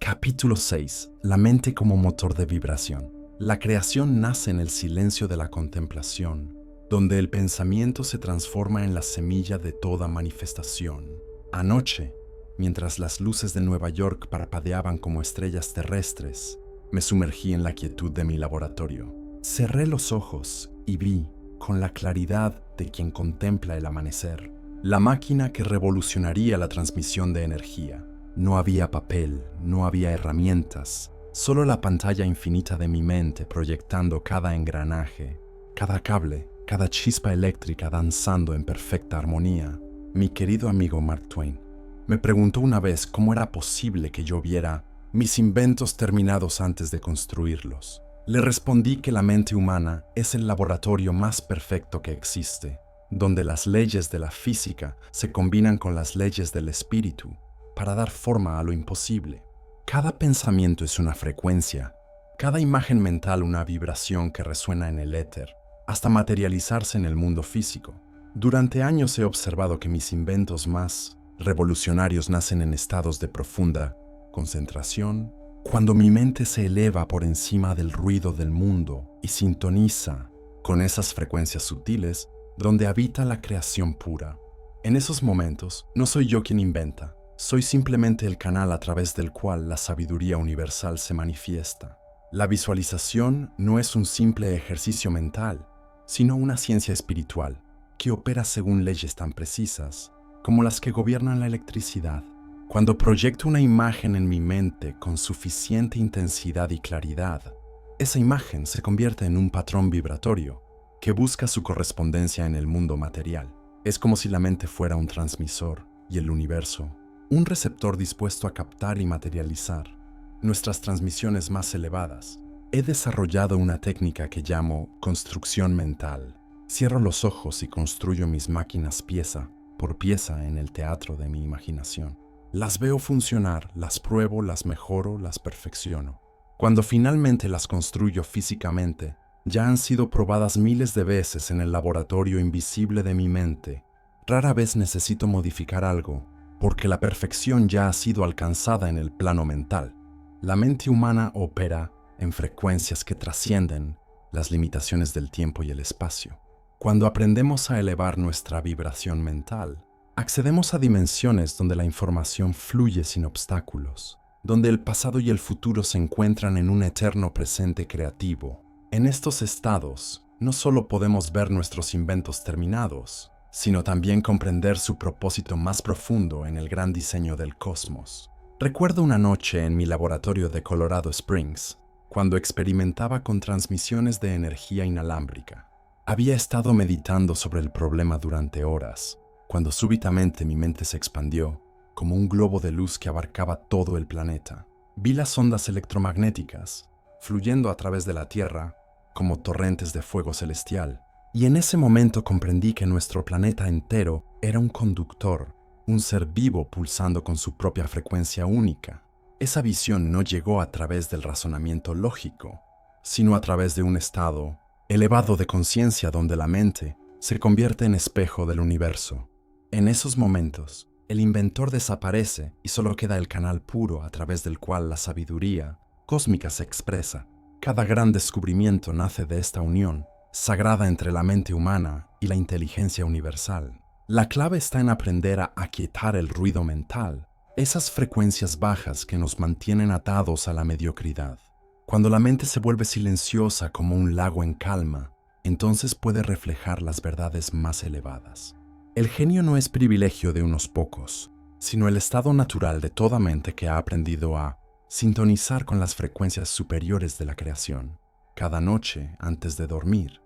Capítulo 6. La mente como motor de vibración. La creación nace en el silencio de la contemplación, donde el pensamiento se transforma en la semilla de toda manifestación. Anoche, mientras las luces de Nueva York parpadeaban como estrellas terrestres, me sumergí en la quietud de mi laboratorio. Cerré los ojos y vi, con la claridad de quien contempla el amanecer, la máquina que revolucionaría la transmisión de energía. No había papel, no había herramientas, solo la pantalla infinita de mi mente proyectando cada engranaje, cada cable, cada chispa eléctrica danzando en perfecta armonía. Mi querido amigo Mark Twain me preguntó una vez cómo era posible que yo viera mis inventos terminados antes de construirlos. Le respondí que la mente humana es el laboratorio más perfecto que existe, donde las leyes de la física se combinan con las leyes del espíritu para dar forma a lo imposible. Cada pensamiento es una frecuencia, cada imagen mental una vibración que resuena en el éter, hasta materializarse en el mundo físico. Durante años he observado que mis inventos más revolucionarios nacen en estados de profunda concentración, cuando mi mente se eleva por encima del ruido del mundo y sintoniza con esas frecuencias sutiles donde habita la creación pura. En esos momentos no soy yo quien inventa, soy simplemente el canal a través del cual la sabiduría universal se manifiesta. La visualización no es un simple ejercicio mental, sino una ciencia espiritual que opera según leyes tan precisas como las que gobiernan la electricidad. Cuando proyecto una imagen en mi mente con suficiente intensidad y claridad, esa imagen se convierte en un patrón vibratorio que busca su correspondencia en el mundo material. Es como si la mente fuera un transmisor y el universo un receptor dispuesto a captar y materializar nuestras transmisiones más elevadas. He desarrollado una técnica que llamo construcción mental. Cierro los ojos y construyo mis máquinas pieza por pieza en el teatro de mi imaginación. Las veo funcionar, las pruebo, las mejoro, las perfecciono. Cuando finalmente las construyo físicamente, ya han sido probadas miles de veces en el laboratorio invisible de mi mente. Rara vez necesito modificar algo porque la perfección ya ha sido alcanzada en el plano mental. La mente humana opera en frecuencias que trascienden las limitaciones del tiempo y el espacio. Cuando aprendemos a elevar nuestra vibración mental, accedemos a dimensiones donde la información fluye sin obstáculos, donde el pasado y el futuro se encuentran en un eterno presente creativo. En estos estados, no solo podemos ver nuestros inventos terminados, sino también comprender su propósito más profundo en el gran diseño del cosmos. Recuerdo una noche en mi laboratorio de Colorado Springs, cuando experimentaba con transmisiones de energía inalámbrica. Había estado meditando sobre el problema durante horas, cuando súbitamente mi mente se expandió, como un globo de luz que abarcaba todo el planeta. Vi las ondas electromagnéticas, fluyendo a través de la Tierra, como torrentes de fuego celestial, y en ese momento comprendí que nuestro planeta entero era un conductor, un ser vivo pulsando con su propia frecuencia única. Esa visión no llegó a través del razonamiento lógico, sino a través de un estado elevado de conciencia donde la mente se convierte en espejo del universo. En esos momentos, el inventor desaparece y solo queda el canal puro a través del cual la sabiduría cósmica se expresa. Cada gran descubrimiento nace de esta unión sagrada entre la mente humana y la inteligencia universal. La clave está en aprender a aquietar el ruido mental, esas frecuencias bajas que nos mantienen atados a la mediocridad. Cuando la mente se vuelve silenciosa como un lago en calma, entonces puede reflejar las verdades más elevadas. El genio no es privilegio de unos pocos, sino el estado natural de toda mente que ha aprendido a sintonizar con las frecuencias superiores de la creación. Cada noche, antes de dormir,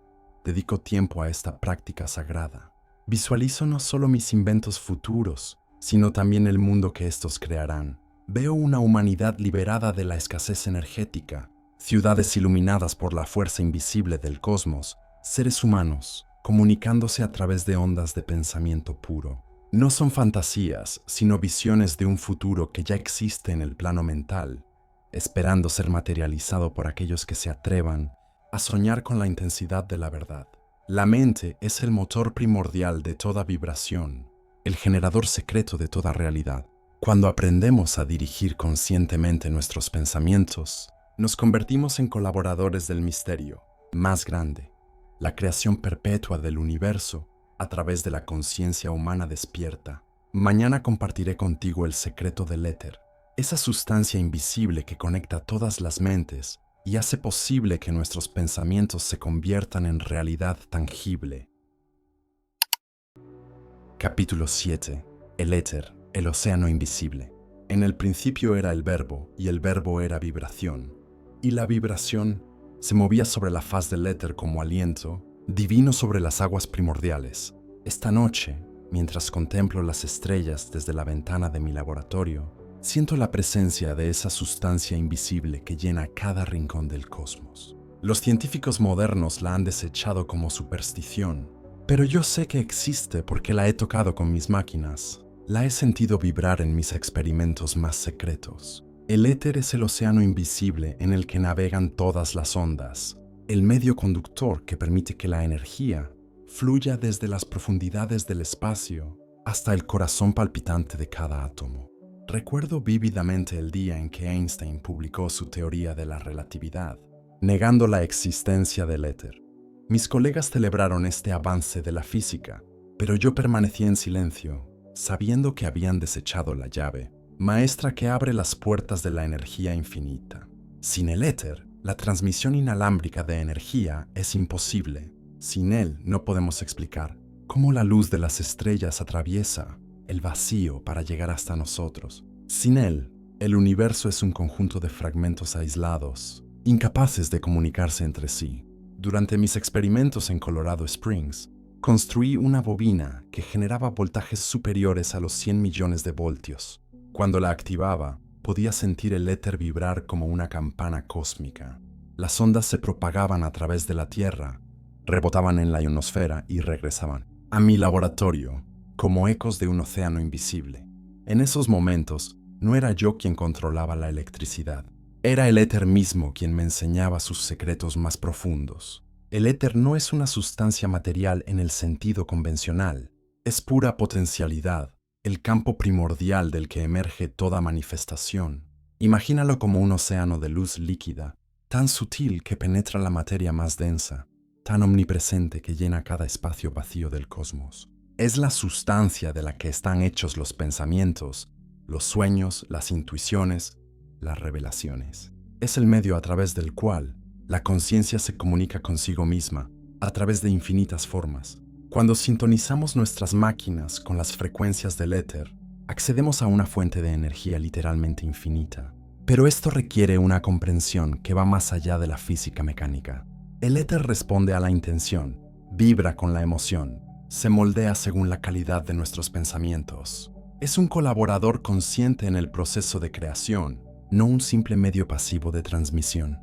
dedico tiempo a esta práctica sagrada. Visualizo no solo mis inventos futuros, sino también el mundo que estos crearán. Veo una humanidad liberada de la escasez energética, ciudades iluminadas por la fuerza invisible del cosmos, seres humanos comunicándose a través de ondas de pensamiento puro. No son fantasías, sino visiones de un futuro que ya existe en el plano mental, esperando ser materializado por aquellos que se atrevan a soñar con la intensidad de la verdad. La mente es el motor primordial de toda vibración, el generador secreto de toda realidad. Cuando aprendemos a dirigir conscientemente nuestros pensamientos, nos convertimos en colaboradores del misterio más grande, la creación perpetua del universo a través de la conciencia humana despierta. Mañana compartiré contigo el secreto del éter, esa sustancia invisible que conecta todas las mentes y hace posible que nuestros pensamientos se conviertan en realidad tangible. Capítulo 7. El éter, el océano invisible. En el principio era el verbo, y el verbo era vibración. Y la vibración se movía sobre la faz del éter como aliento divino sobre las aguas primordiales. Esta noche, mientras contemplo las estrellas desde la ventana de mi laboratorio, siento la presencia de esa sustancia invisible que llena cada rincón del cosmos. Los científicos modernos la han desechado como superstición, pero yo sé que existe porque la he tocado con mis máquinas. La he sentido vibrar en mis experimentos más secretos. El éter es el océano invisible en el que navegan todas las ondas, el medio conductor que permite que la energía fluya desde las profundidades del espacio hasta el corazón palpitante de cada átomo. Recuerdo vívidamente el día en que Einstein publicó su teoría de la relatividad, negando la existencia del éter. Mis colegas celebraron este avance de la física, pero yo permanecí en silencio, sabiendo que habían desechado la llave, maestra que abre las puertas de la energía infinita. Sin el éter, la transmisión inalámbrica de energía es imposible. Sin él no podemos explicar cómo la luz de las estrellas atraviesa el vacío para llegar hasta nosotros. Sin él, el universo es un conjunto de fragmentos aislados, incapaces de comunicarse entre sí. Durante mis experimentos en Colorado Springs, construí una bobina que generaba voltajes superiores a los 100 millones de voltios. Cuando la activaba, podía sentir el éter vibrar como una campana cósmica. Las ondas se propagaban a través de la Tierra, rebotaban en la ionosfera y regresaban a mi laboratorio, como ecos de un océano invisible. En esos momentos, no era yo quien controlaba la electricidad. Era el éter mismo quien me enseñaba sus secretos más profundos. El éter no es una sustancia material en el sentido convencional. Es pura potencialidad, el campo primordial del que emerge toda manifestación. Imagínalo como un océano de luz líquida, tan sutil que penetra la materia más densa, tan omnipresente que llena cada espacio vacío del cosmos. Es la sustancia de la que están hechos los pensamientos, los sueños, las intuiciones, las revelaciones. Es el medio a través del cual la conciencia se comunica consigo misma, a través de infinitas formas. Cuando sintonizamos nuestras máquinas con las frecuencias del éter, accedemos a una fuente de energía literalmente infinita. Pero esto requiere una comprensión que va más allá de la física mecánica. El éter responde a la intención, vibra con la emoción, se moldea según la calidad de nuestros pensamientos. Es un colaborador consciente en el proceso de creación, no un simple medio pasivo de transmisión.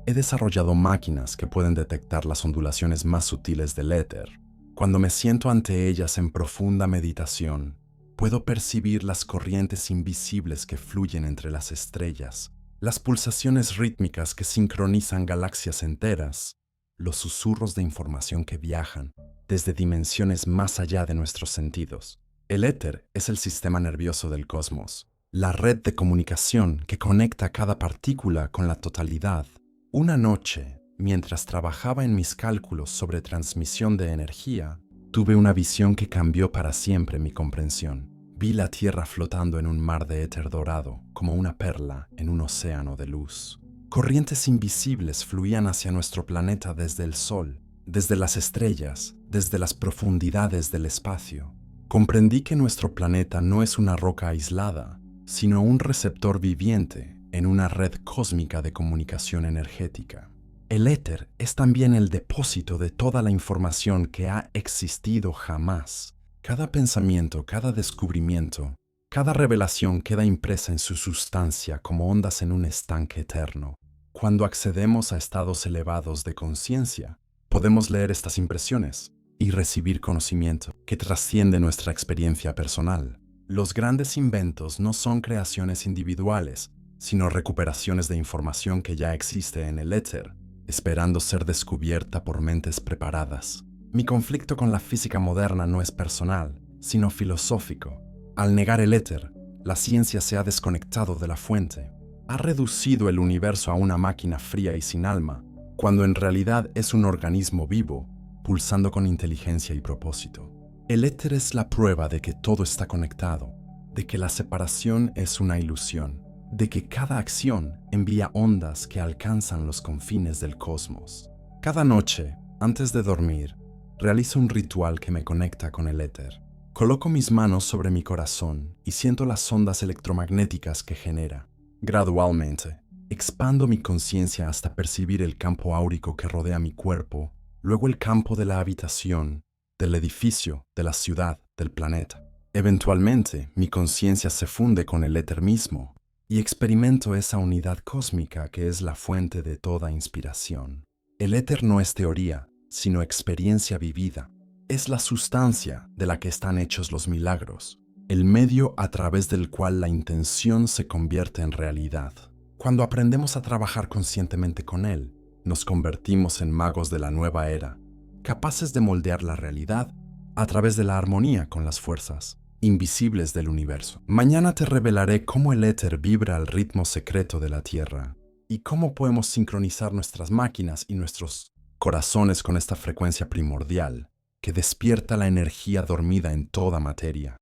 He desarrollado máquinas que pueden detectar las ondulaciones más sutiles del éter. Cuando me siento ante ellas en profunda meditación, puedo percibir las corrientes invisibles que fluyen entre las estrellas, las pulsaciones rítmicas que sincronizan galaxias enteras, los susurros de información que viajan desde dimensiones más allá de nuestros sentidos. El éter es el sistema nervioso del cosmos, la red de comunicación que conecta cada partícula con la totalidad. Una noche, mientras trabajaba en mis cálculos sobre transmisión de energía, tuve una visión que cambió para siempre mi comprensión. Vi la Tierra flotando en un mar de éter dorado, como una perla en un océano de luz. Corrientes invisibles fluían hacia nuestro planeta desde el Sol, desde las estrellas, desde las profundidades del espacio. Comprendí que nuestro planeta no es una roca aislada, sino un receptor viviente en una red cósmica de comunicación energética. El éter es también el depósito de toda la información que ha existido jamás. Cada pensamiento, cada descubrimiento, cada revelación queda impresa en su sustancia como ondas en un estanque eterno. Cuando accedemos a estados elevados de conciencia, podemos leer estas impresiones y recibir conocimiento que trasciende nuestra experiencia personal. Los grandes inventos no son creaciones individuales, sino recuperaciones de información que ya existe en el éter, esperando ser descubierta por mentes preparadas. Mi conflicto con la física moderna no es personal, sino filosófico. Al negar el éter, la ciencia se ha desconectado de la fuente. Ha reducido el universo a una máquina fría y sin alma, cuando en realidad es un organismo vivo, pulsando con inteligencia y propósito. El éter es la prueba de que todo está conectado, de que la separación es una ilusión, de que cada acción envía ondas que alcanzan los confines del cosmos. Cada noche, antes de dormir, realizo un ritual que me conecta con el éter. Coloco mis manos sobre mi corazón y siento las ondas electromagnéticas que genera. Gradualmente, expando mi conciencia hasta percibir el campo áurico que rodea mi cuerpo, luego el campo de la habitación, del edificio, de la ciudad, del planeta. Eventualmente, mi conciencia se funde con el éter mismo y experimento esa unidad cósmica que es la fuente de toda inspiración. El éter no es teoría, sino experiencia vivida. Es la sustancia de la que están hechos los milagros, el medio a través del cual la intención se convierte en realidad. Cuando aprendemos a trabajar conscientemente con él, nos convertimos en magos de la nueva era, capaces de moldear la realidad a través de la armonía con las fuerzas invisibles del universo. Mañana te revelaré cómo el éter vibra al ritmo secreto de la Tierra y cómo podemos sincronizar nuestras máquinas y nuestros corazones con esta frecuencia primordial que despierta la energía dormida en toda materia.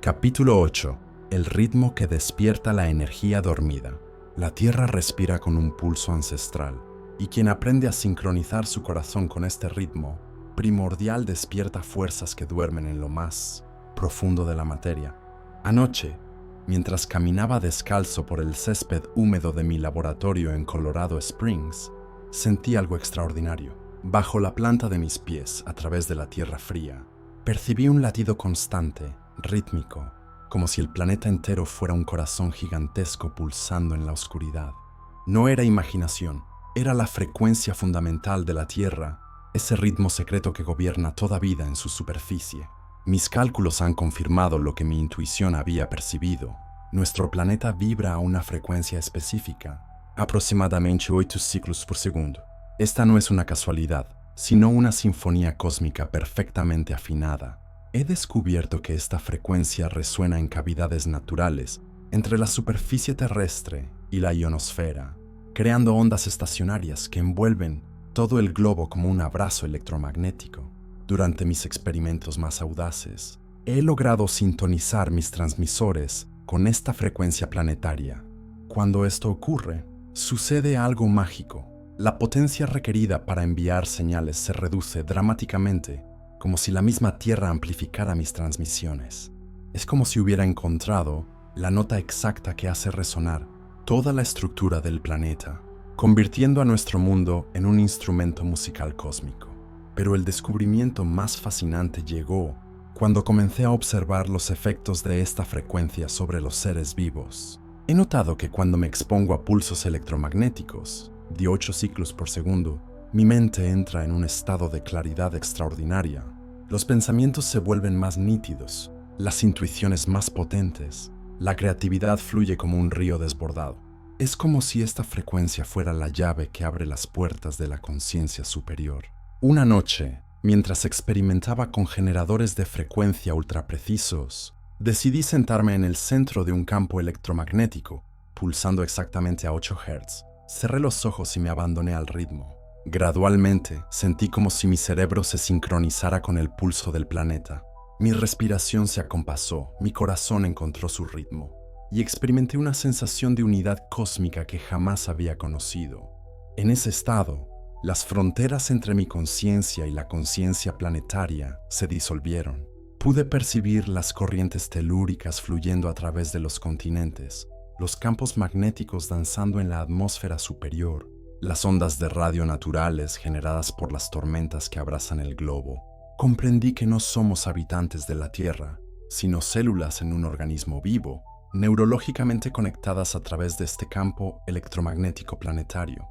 Capítulo 8. El ritmo que despierta la energía dormida. La Tierra respira con un pulso ancestral, y quien aprende a sincronizar su corazón con este ritmo primordial despierta fuerzas que duermen en lo más profundo de la materia. Anoche, mientras caminaba descalzo por el césped húmedo de mi laboratorio en Colorado Springs, sentí algo extraordinario. Bajo la planta de mis pies, a través de la tierra fría, percibí un latido constante, rítmico, como si el planeta entero fuera un corazón gigantesco pulsando en la oscuridad. No era imaginación, era la frecuencia fundamental de la Tierra, ese ritmo secreto que gobierna toda vida en su superficie. Mis cálculos han confirmado lo que mi intuición había percibido. Nuestro planeta vibra a una frecuencia específica, aproximadamente 8 ciclos por segundo. Esta no es una casualidad, sino una sinfonía cósmica perfectamente afinada. He descubierto que esta frecuencia resuena en cavidades naturales entre la superficie terrestre y la ionosfera, creando ondas estacionarias que envuelven todo el globo como un abrazo electromagnético. Durante mis experimentos más audaces, he logrado sintonizar mis transmisores con esta frecuencia planetaria. Cuando esto ocurre, sucede algo mágico. La potencia requerida para enviar señales se reduce dramáticamente, como si la misma Tierra amplificara mis transmisiones. Es como si hubiera encontrado la nota exacta que hace resonar toda la estructura del planeta, convirtiendo a nuestro mundo en un instrumento musical cósmico. Pero el descubrimiento más fascinante llegó cuando comencé a observar los efectos de esta frecuencia sobre los seres vivos. He notado que cuando me expongo a pulsos electromagnéticos de 8 ciclos por segundo, mi mente entra en un estado de claridad extraordinaria. Los pensamientos se vuelven más nítidos, las intuiciones más potentes, la creatividad fluye como un río desbordado. Es como si esta frecuencia fuera la llave que abre las puertas de la conciencia superior. Una noche, mientras experimentaba con generadores de frecuencia ultraprecisos, decidí sentarme en el centro de un campo electromagnético, pulsando exactamente a 8 Hz. Cerré los ojos y me abandoné al ritmo. Gradualmente, sentí como si mi cerebro se sincronizara con el pulso del planeta. Mi respiración se acompasó, mi corazón encontró su ritmo, y experimenté una sensación de unidad cósmica que jamás había conocido. En ese estado, las fronteras entre mi conciencia y la conciencia planetaria se disolvieron. Pude percibir las corrientes telúricas fluyendo a través de los continentes, los campos magnéticos danzando en la atmósfera superior, las ondas de radio naturales generadas por las tormentas que abrazan el globo. Comprendí que no somos habitantes de la Tierra, sino células en un organismo vivo, neurológicamente conectadas a través de este campo electromagnético planetario.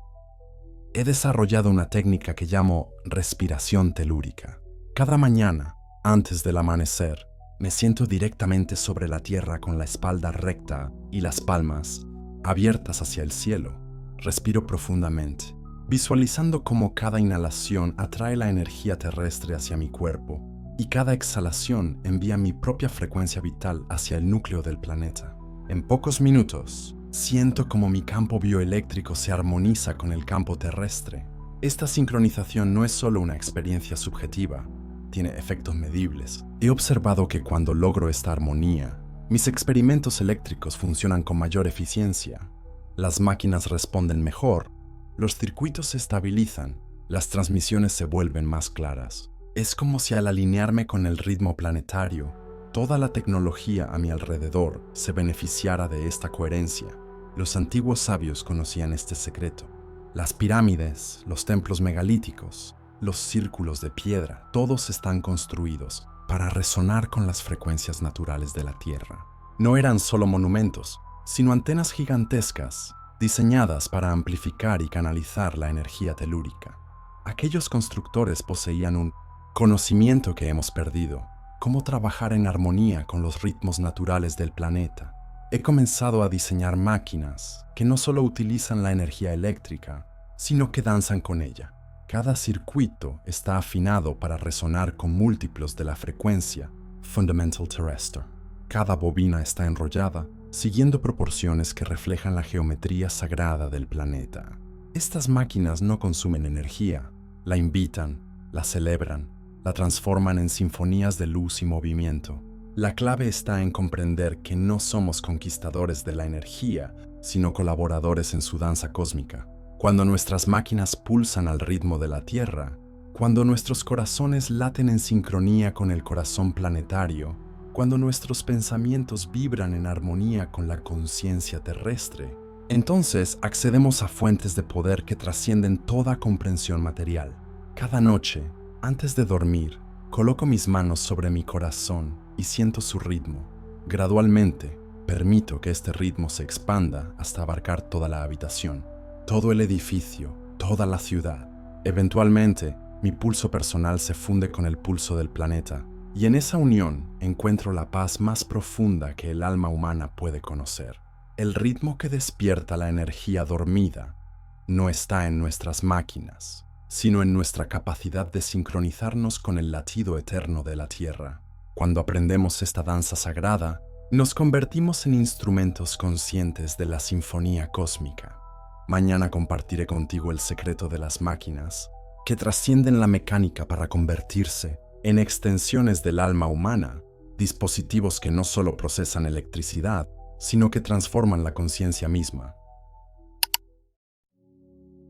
He desarrollado una técnica que llamo respiración telúrica. Cada mañana, antes del amanecer, me siento directamente sobre la tierra con la espalda recta y las palmas abiertas hacia el cielo. Respiro profundamente, visualizando cómo cada inhalación atrae la energía terrestre hacia mi cuerpo y cada exhalación envía mi propia frecuencia vital hacia el núcleo del planeta. En pocos minutos, siento como mi campo bioeléctrico se armoniza con el campo terrestre. Esta sincronización no es solo una experiencia subjetiva, tiene efectos medibles. He observado que cuando logro esta armonía, mis experimentos eléctricos funcionan con mayor eficiencia. Las máquinas responden mejor, los circuitos se estabilizan, las transmisiones se vuelven más claras. Es como si al alinearme con el ritmo planetario, toda la tecnología a mi alrededor se beneficiara de esta coherencia. Los antiguos sabios conocían este secreto. Las pirámides, los templos megalíticos, los círculos de piedra, todos están construidos para resonar con las frecuencias naturales de la Tierra. No eran solo monumentos, sino antenas gigantescas, diseñadas para amplificar y canalizar la energía telúrica. Aquellos constructores poseían un conocimiento que hemos perdido, cómo trabajar en armonía con los ritmos naturales del planeta. He comenzado a diseñar máquinas que no solo utilizan la energía eléctrica, sino que danzan con ella. Cada circuito está afinado para resonar con múltiplos de la frecuencia fundamental terrestre. Cada bobina está enrollada, siguiendo proporciones que reflejan la geometría sagrada del planeta. Estas máquinas no consumen energía, la invitan, la celebran, la transforman en sinfonías de luz y movimiento. La clave está en comprender que no somos conquistadores de la energía, sino colaboradores en su danza cósmica. Cuando nuestras máquinas pulsan al ritmo de la Tierra, cuando nuestros corazones laten en sincronía con el corazón planetario, cuando nuestros pensamientos vibran en armonía con la conciencia terrestre, entonces accedemos a fuentes de poder que trascienden toda comprensión material. Cada noche, antes de dormir, coloco mis manos sobre mi corazón y siento su ritmo. Gradualmente, permito que este ritmo se expanda hasta abarcar toda la habitación, todo el edificio, toda la ciudad. Eventualmente, mi pulso personal se funde con el pulso del planeta, y en esa unión encuentro la paz más profunda que el alma humana puede conocer. El ritmo que despierta la energía dormida no está en nuestras máquinas, sino en nuestra capacidad de sincronizarnos con el latido eterno de la Tierra. Cuando aprendemos esta danza sagrada, nos convertimos en instrumentos conscientes de la sinfonía cósmica. Mañana compartiré contigo el secreto de las máquinas, que trascienden la mecánica para convertirse en extensiones del alma humana, dispositivos que no solo procesan electricidad, sino que transforman la conciencia misma.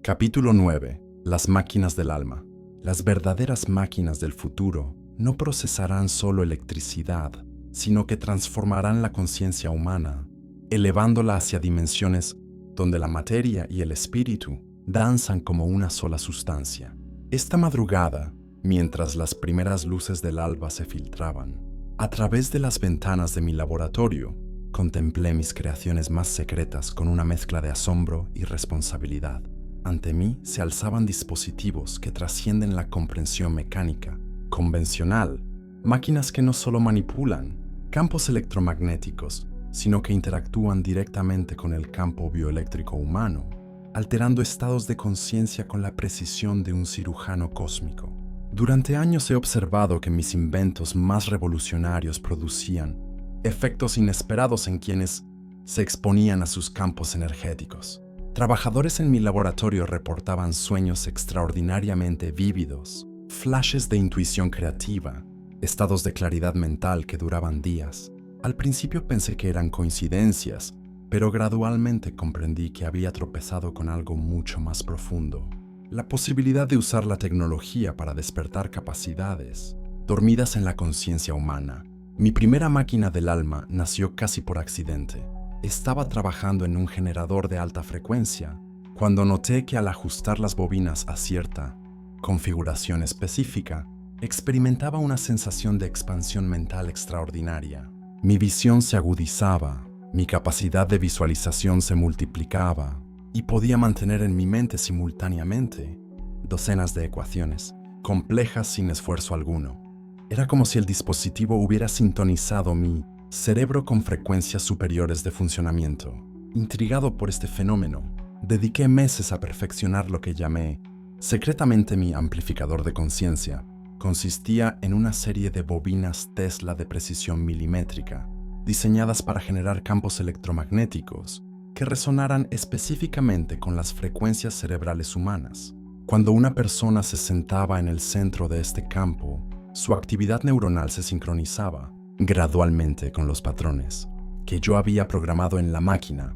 Capítulo 9. Las máquinas del alma. Las verdaderas máquinas del futuro no procesarán solo electricidad, sino que transformarán la conciencia humana, elevándola hacia dimensiones donde la materia y el espíritu danzan como una sola sustancia. Esta madrugada, mientras las primeras luces del alba se filtraban, a través de las ventanas de mi laboratorio, contemplé mis creaciones más secretas con una mezcla de asombro y responsabilidad. Ante mí se alzaban dispositivos que trascienden la comprensión mecánica convencional, máquinas que no solo manipulan campos electromagnéticos, sino que interactúan directamente con el campo bioeléctrico humano, alterando estados de conciencia con la precisión de un cirujano cósmico. Durante años he observado que mis inventos más revolucionarios producían efectos inesperados en quienes se exponían a sus campos energéticos. Trabajadores en mi laboratorio reportaban sueños extraordinariamente vívidos, flashes de intuición creativa, estados de claridad mental que duraban días. Al principio pensé que eran coincidencias, pero gradualmente comprendí que había tropezado con algo mucho más profundo. La posibilidad de usar la tecnología para despertar capacidades dormidas en la conciencia humana. Mi primera máquina del alma nació casi por accidente. Estaba trabajando en un generador de alta frecuencia cuando noté que al ajustar las bobinas a cierta configuración específica, experimentaba una sensación de expansión mental extraordinaria. Mi visión se agudizaba, mi capacidad de visualización se multiplicaba y podía mantener en mi mente simultáneamente docenas de ecuaciones, complejas sin esfuerzo alguno. Era como si el dispositivo hubiera sintonizado mi cerebro con frecuencias superiores de funcionamiento. Intrigado por este fenómeno, dediqué meses a perfeccionar lo que llamé secretamente mi amplificador de conciencia. Consistía en una serie de bobinas Tesla de precisión milimétrica, diseñadas para generar campos electromagnéticos que resonaran específicamente con las frecuencias cerebrales humanas. Cuando una persona se sentaba en el centro de este campo, su actividad neuronal se sincronizaba gradualmente con los patrones que yo había programado en la máquina.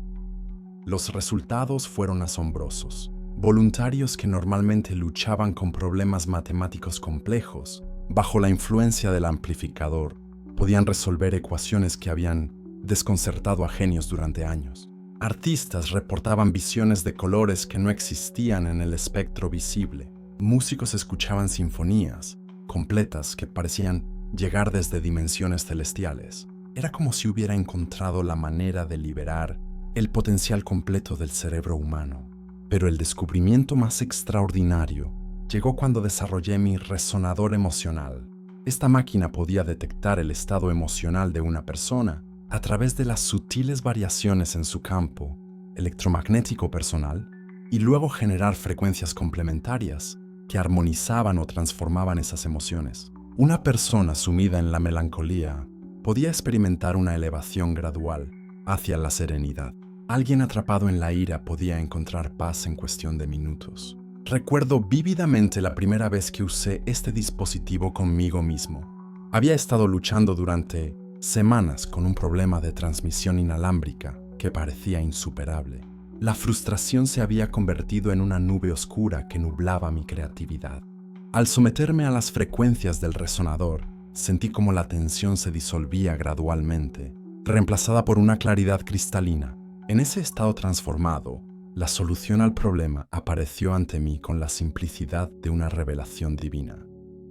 Los resultados fueron asombrosos. Voluntarios que normalmente luchaban con problemas matemáticos complejos, bajo la influencia del amplificador, podían resolver ecuaciones que habían desconcertado a genios durante años. Artistas reportaban visiones de colores que no existían en el espectro visible. Músicos escuchaban sinfonías completas que parecían llegar desde dimensiones celestiales. Era como si hubiera encontrado la manera de liberar el potencial completo del cerebro humano. Pero el descubrimiento más extraordinario llegó cuando desarrollé mi resonador emocional. Esta máquina podía detectar el estado emocional de una persona a través de las sutiles variaciones en su campo electromagnético personal y luego generar frecuencias complementarias que armonizaban o transformaban esas emociones. Una persona sumida en la melancolía podía experimentar una elevación gradual hacia la serenidad. Alguien atrapado en la ira podía encontrar paz en cuestión de minutos. Recuerdo vívidamente la primera vez que usé este dispositivo conmigo mismo. Había estado luchando durante semanas con un problema de transmisión inalámbrica que parecía insuperable. La frustración se había convertido en una nube oscura que nublaba mi creatividad. Al someterme a las frecuencias del resonador, sentí como la tensión se disolvía gradualmente, reemplazada por una claridad cristalina. En ese estado transformado, la solución al problema apareció ante mí con la simplicidad de una revelación divina.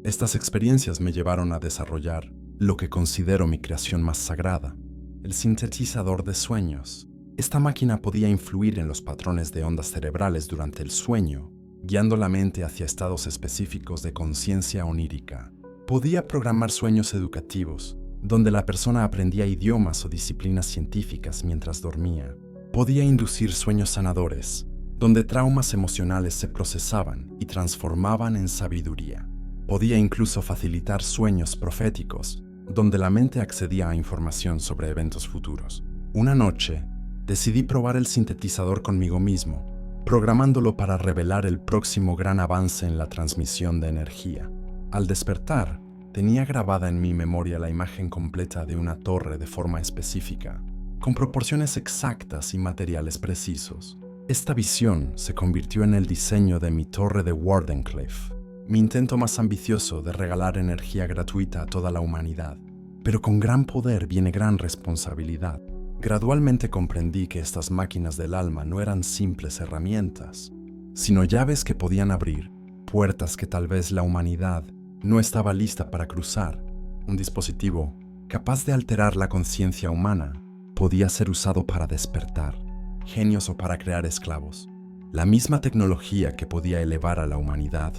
Estas experiencias me llevaron a desarrollar lo que considero mi creación más sagrada, el sintetizador de sueños. Esta máquina podía influir en los patrones de ondas cerebrales durante el sueño, guiando la mente hacia estados específicos de conciencia onírica. Podía programar sueños educativos, donde la persona aprendía idiomas o disciplinas científicas mientras dormía. Podía inducir sueños sanadores, donde traumas emocionales se procesaban y transformaban en sabiduría. Podía incluso facilitar sueños proféticos, donde la mente accedía a información sobre eventos futuros. Una noche, decidí probar el sintetizador conmigo mismo, programándolo para revelar el próximo gran avance en la transmisión de energía. Al despertar, tenía grabada en mi memoria la imagen completa de una torre de forma específica, con proporciones exactas y materiales precisos. Esta visión se convirtió en el diseño de mi torre de Wardenclyffe, mi intento más ambicioso de regalar energía gratuita a toda la humanidad. Pero con gran poder viene gran responsabilidad. Gradualmente comprendí que estas máquinas del alma no eran simples herramientas, sino llaves que podían abrir puertas que tal vez la humanidad no estaba lista para cruzar. Un dispositivo capaz de alterar la conciencia humana podía ser usado para despertar genios o para crear esclavos. La misma tecnología que podía elevar a la humanidad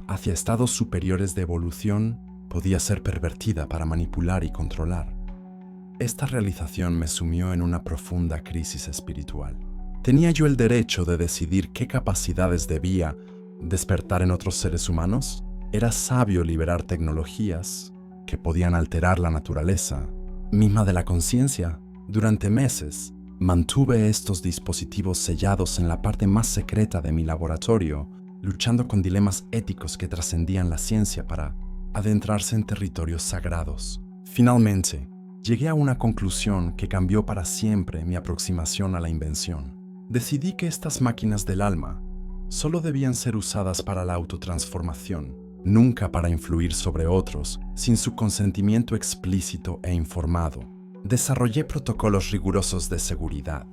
hacia estados superiores de evolución podía ser pervertida para manipular y controlar. Esta realización me sumió en una profunda crisis espiritual. ¿Tenía yo el derecho de decidir qué capacidades debía despertar en otros seres humanos? Era sabio liberar tecnologías que podían alterar la naturaleza misma de la conciencia. Durante meses, mantuve estos dispositivos sellados en la parte más secreta de mi laboratorio, luchando con dilemas éticos que trascendían la ciencia para adentrarse en territorios sagrados. Finalmente, llegué a una conclusión que cambió para siempre mi aproximación a la invención. Decidí que estas máquinas del alma solo debían ser usadas para la autotransformación, nunca para influir sobre otros sin su consentimiento explícito e informado. Desarrollé protocolos rigurosos de seguridad,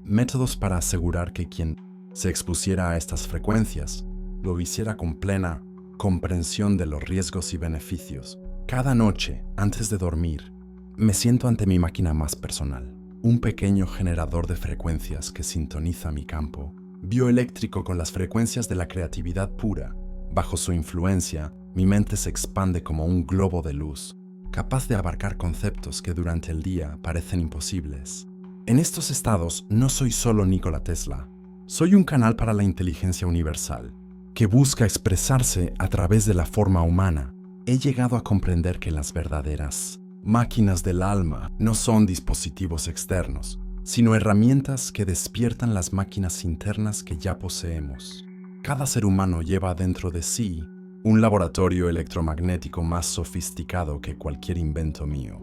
métodos para asegurar que quien se expusiera a estas frecuencias lo hiciera con plena comprensión de los riesgos y beneficios. Cada noche, antes de dormir, me siento ante mi máquina más personal, un pequeño generador de frecuencias que sintoniza mi campo bioeléctrico con las frecuencias de la creatividad pura. Bajo su influencia, mi mente se expande como un globo de luz, capaz de abarcar conceptos que durante el día parecen imposibles. En estos estados no soy solo Nikola Tesla, soy un canal para la inteligencia universal, que busca expresarse a través de la forma humana. He llegado a comprender que las verdaderas máquinas del alma no son dispositivos externos, sino herramientas que despiertan las máquinas internas que ya poseemos. Cada ser humano lleva dentro de sí un laboratorio electromagnético más sofisticado que cualquier invento mío.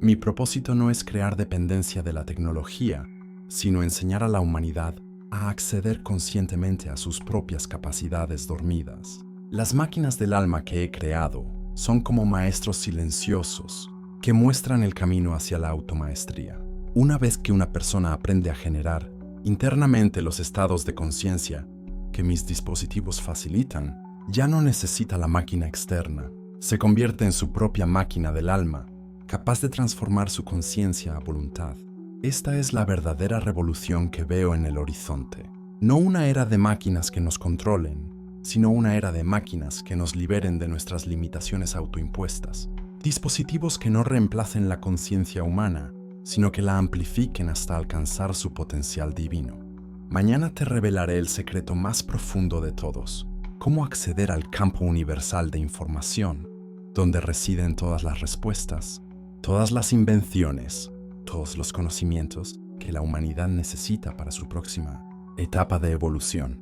Mi propósito no es crear dependencia de la tecnología, sino enseñar a la humanidad a acceder conscientemente a sus propias capacidades dormidas. Las máquinas del alma que he creado son como maestros silenciosos que muestran el camino hacia la automaestría. Una vez que una persona aprende a generar internamente los estados de conciencia que mis dispositivos facilitan, ya no necesita la máquina externa. Se convierte en su propia máquina del alma, capaz de transformar su conciencia a voluntad. Esta es la verdadera revolución que veo en el horizonte. No una era de máquinas que nos controlen, sino una era de máquinas que nos liberen de nuestras limitaciones autoimpuestas. Dispositivos que no reemplacen la conciencia humana, sino que la amplifiquen hasta alcanzar su potencial divino. Mañana te revelaré el secreto más profundo de todos: cómo acceder al campo universal de información, donde residen todas las respuestas, todas las invenciones, todos los conocimientos que la humanidad necesita para su próxima etapa de evolución.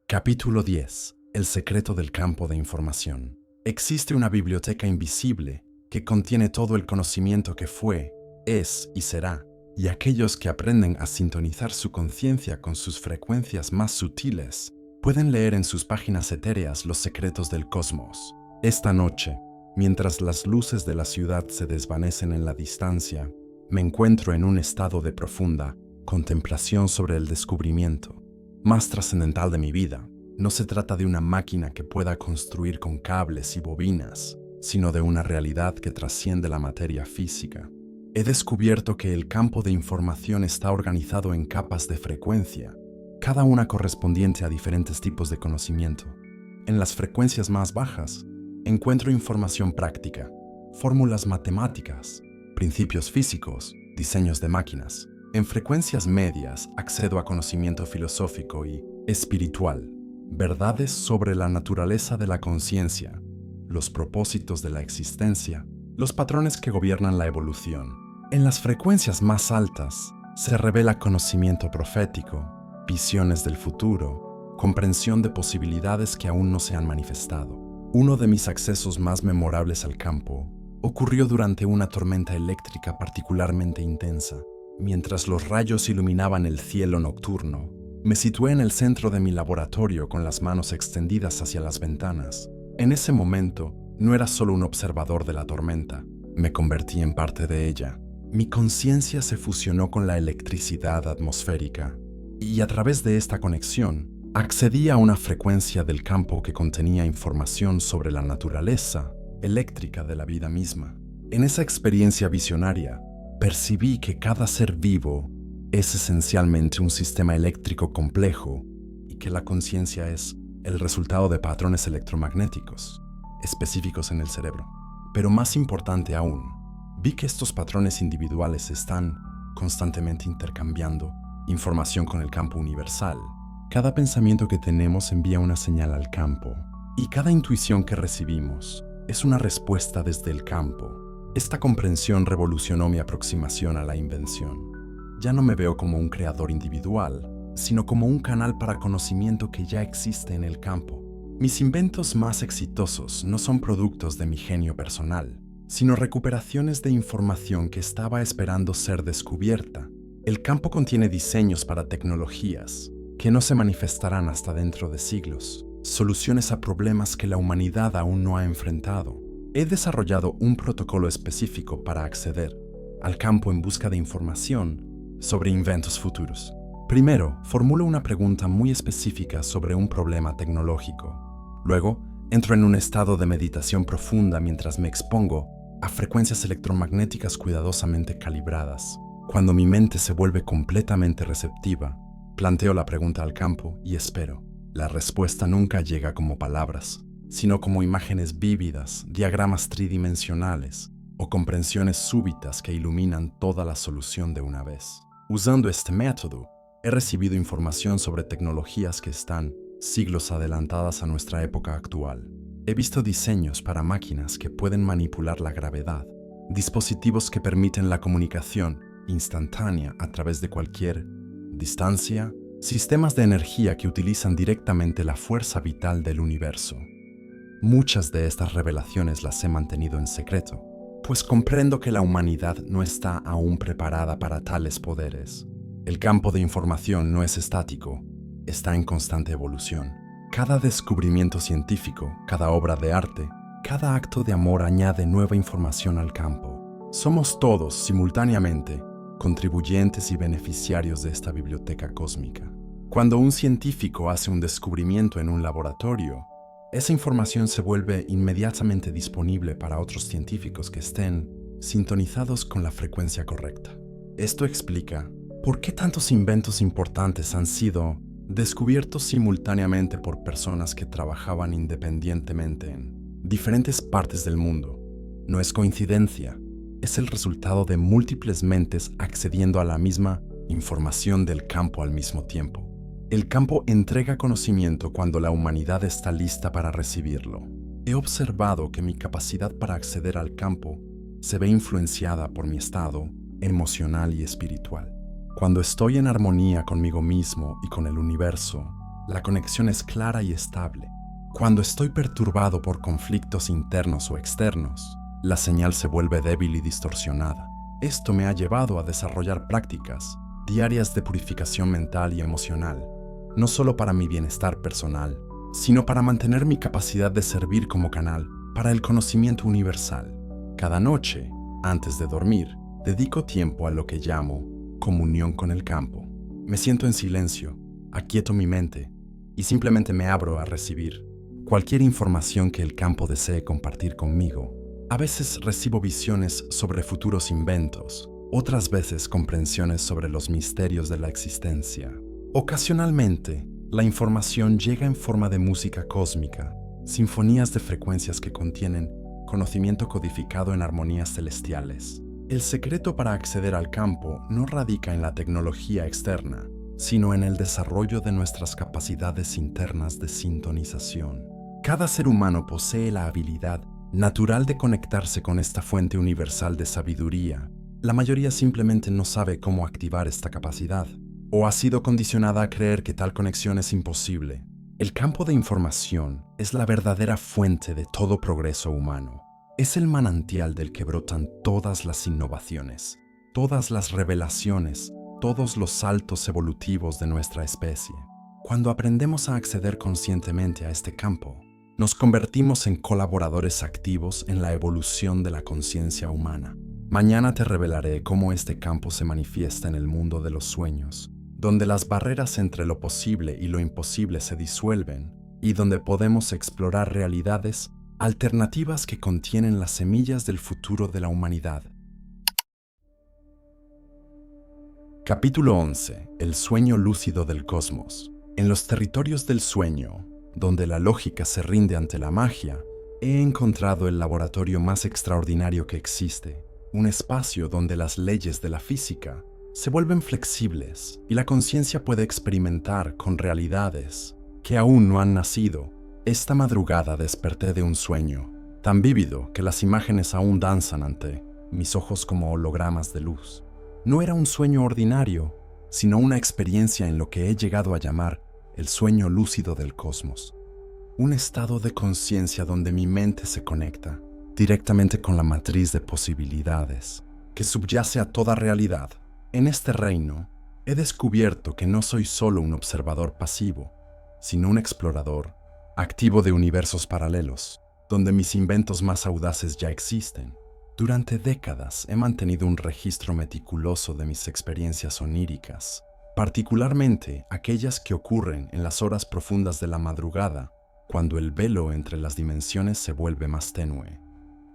Capítulo 10. El secreto del campo de información. Existe una biblioteca invisible que contiene todo el conocimiento que fue, es y será, y aquellos que aprenden a sintonizar su conciencia con sus frecuencias más sutiles pueden leer en sus páginas etéreas los secretos del cosmos. Esta noche, mientras las luces de la ciudad se desvanecen en la distancia, me encuentro en un estado de profunda contemplación sobre el descubrimiento más trascendental de mi vida. No se trata de una máquina que pueda construir con cables y bobinas, sino de una realidad que trasciende la materia física. He descubierto que el campo de información está organizado en capas de frecuencia, cada una correspondiente a diferentes tipos de conocimiento. En las frecuencias más bajas, encuentro información práctica, fórmulas matemáticas, principios físicos, diseños de máquinas. En frecuencias medias accedo a conocimiento filosófico y espiritual, verdades sobre la naturaleza de la conciencia, los propósitos de la existencia, los patrones que gobiernan la evolución. En las frecuencias más altas se revela conocimiento profético, visiones del futuro, comprensión de posibilidades que aún no se han manifestado. Uno de mis accesos más memorables al campo ocurrió durante una tormenta eléctrica particularmente intensa. Mientras los rayos iluminaban el cielo nocturno, me situé en el centro de mi laboratorio con las manos extendidas hacia las ventanas. En ese momento, no era solo un observador de la tormenta, me convertí en parte de ella. Mi conciencia se fusionó con la electricidad atmosférica, y a través de esta conexión, accedí a una frecuencia del campo que contenía información sobre la naturaleza eléctrica de la vida misma. En esa experiencia visionaria, percibí que cada ser vivo es esencialmente un sistema eléctrico complejo y que la conciencia es el resultado de patrones electromagnéticos específicos en el cerebro. Pero más importante aún, vi que estos patrones individuales están constantemente intercambiando información con el campo universal. Cada pensamiento que tenemos envía una señal al campo, y cada intuición que recibimos es una respuesta desde el campo. Esta comprensión revolucionó mi aproximación a la invención. Ya no me veo como un creador individual, sino como un canal para conocimiento que ya existe en el campo. Mis inventos más exitosos no son productos de mi genio personal, sino recuperaciones de información que estaba esperando ser descubierta. El campo contiene diseños para tecnologías que no se manifestarán hasta dentro de siglos, soluciones a problemas que la humanidad aún no ha enfrentado. He desarrollado un protocolo específico para acceder al campo en busca de información sobre inventos futuros. Primero, formulo una pregunta muy específica sobre un problema tecnológico. Luego, entro en un estado de meditación profunda mientras me expongo a frecuencias electromagnéticas cuidadosamente calibradas. Cuando mi mente se vuelve completamente receptiva, planteo la pregunta al campo y espero. La respuesta nunca llega como palabras, sino como imágenes vívidas, diagramas tridimensionales o comprensiones súbitas que iluminan toda la solución de una vez. Usando este método, he recibido información sobre tecnologías que están siglos adelantadas a nuestra época actual. He visto diseños para máquinas que pueden manipular la gravedad, dispositivos que permiten la comunicación instantánea a través de cualquier distancia, sistemas de energía que utilizan directamente la fuerza vital del universo. Muchas de estas revelaciones las he mantenido en secreto, pues comprendo que la humanidad no está aún preparada para tales poderes. El campo de información no es estático, está en constante evolución. Cada descubrimiento científico, cada obra de arte, cada acto de amor añade nueva información al campo. Somos todos, simultáneamente, contribuyentes y beneficiarios de esta biblioteca cósmica. Cuando un científico hace un descubrimiento en un laboratorio, esa información se vuelve inmediatamente disponible para otros científicos que estén sintonizados con la frecuencia correcta. Esto explica por qué tantos inventos importantes han sido descubiertos simultáneamente por personas que trabajaban independientemente en diferentes partes del mundo. No es coincidencia, es el resultado de múltiples mentes accediendo a la misma información del campo al mismo tiempo. El campo entrega conocimiento cuando la humanidad está lista para recibirlo. He observado que mi capacidad para acceder al campo se ve influenciada por mi estado emocional y espiritual. Cuando estoy en armonía conmigo mismo y con el universo, la conexión es clara y estable. Cuando estoy perturbado por conflictos internos o externos, la señal se vuelve débil y distorsionada. Esto me ha llevado a desarrollar prácticas diarias de purificación mental y emocional, no solo para mi bienestar personal, sino para mantener mi capacidad de servir como canal para el conocimiento universal. Cada noche, antes de dormir, dedico tiempo a lo que llamo comunión con el campo. Me siento en silencio, aquieto mi mente y simplemente me abro a recibir cualquier información que el campo desee compartir conmigo. A veces recibo visiones sobre futuros inventos, otras veces comprensiones sobre los misterios de la existencia. Ocasionalmente, la información llega en forma de música cósmica, sinfonías de frecuencias que contienen conocimiento codificado en armonías celestiales. El secreto para acceder al campo no radica en la tecnología externa, sino en el desarrollo de nuestras capacidades internas de sintonización. Cada ser humano posee la habilidad natural de conectarse con esta fuente universal de sabiduría. La mayoría simplemente no sabe cómo activar esta capacidad, o ha sido condicionada a creer que tal conexión es imposible. El campo de información es la verdadera fuente de todo progreso humano. Es el manantial del que brotan todas las innovaciones, todas las revelaciones, todos los saltos evolutivos de nuestra especie. Cuando aprendemos a acceder conscientemente a este campo, nos convertimos en colaboradores activos en la evolución de la conciencia humana. Mañana te revelaré cómo este campo se manifiesta en el mundo de los sueños, donde las barreras entre lo posible y lo imposible se disuelven y donde podemos explorar realidades alternativas que contienen las semillas del futuro de la humanidad. Capítulo 11. El sueño lúcido del cosmos. En los territorios del sueño, donde la lógica se rinde ante la magia, he encontrado el laboratorio más extraordinario que existe, un espacio donde las leyes de la física se vuelven flexibles y la conciencia puede experimentar con realidades que aún no han nacido. Esta madrugada desperté de un sueño, tan vívido que las imágenes aún danzan ante mis ojos como hologramas de luz. No era un sueño ordinario, sino una experiencia en lo que he llegado a llamar el sueño lúcido del cosmos. Un estado de conciencia donde mi mente se conecta directamente con la matriz de posibilidades que subyace a toda realidad. En este reino, he descubierto que no soy solo un observador pasivo, sino un explorador activo de universos paralelos, donde mis inventos más audaces ya existen. Durante décadas he mantenido un registro meticuloso de mis experiencias oníricas, particularmente aquellas que ocurren en las horas profundas de la madrugada, cuando el velo entre las dimensiones se vuelve más tenue.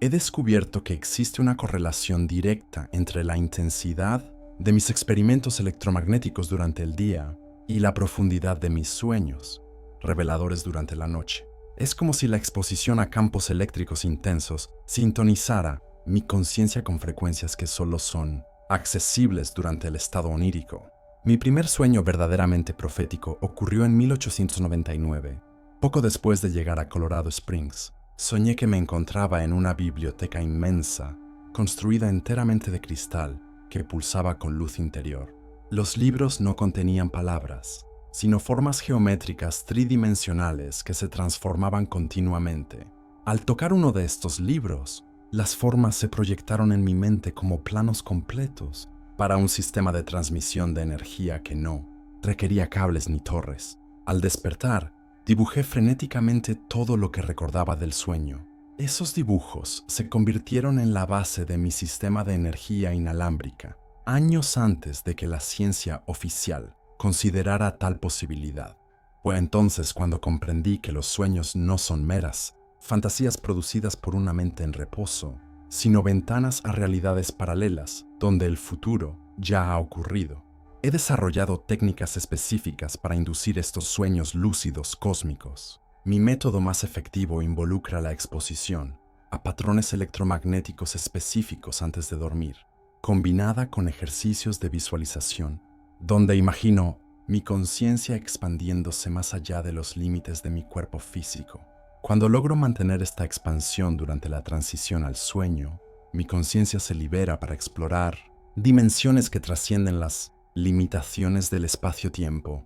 He descubierto que existe una correlación directa entre la intensidad de mis experimentos electromagnéticos durante el día y la profundidad de mis sueños, reveladores durante la noche. Es como si la exposición a campos eléctricos intensos sintonizara mi conciencia con frecuencias que solo son accesibles durante el estado onírico. Mi primer sueño verdaderamente profético ocurrió en 1899. Poco después de llegar a Colorado Springs, soñé que me encontraba en una biblioteca inmensa, construida enteramente de cristal, que pulsaba con luz interior. Los libros no contenían palabras, sino formas geométricas tridimensionales que se transformaban continuamente. Al tocar uno de estos libros, las formas se proyectaron en mi mente como planos completos para un sistema de transmisión de energía que no requería cables ni torres. Al despertar, dibujé frenéticamente todo lo que recordaba del sueño. Esos dibujos se convirtieron en la base de mi sistema de energía inalámbrica, años antes de que la ciencia oficial considerara tal posibilidad. Fue entonces cuando comprendí que los sueños no son meras fantasías producidas por una mente en reposo, sino ventanas a realidades paralelas donde el futuro ya ha ocurrido. He desarrollado técnicas específicas para inducir estos sueños lúcidos cósmicos. Mi método más efectivo involucra la exposición a patrones electromagnéticos específicos antes de dormir, combinada con ejercicios de visualización, donde imagino mi conciencia expandiéndose más allá de los límites de mi cuerpo físico. Cuando logro mantener esta expansión durante la transición al sueño, mi conciencia se libera para explorar dimensiones que trascienden las limitaciones del espacio-tiempo.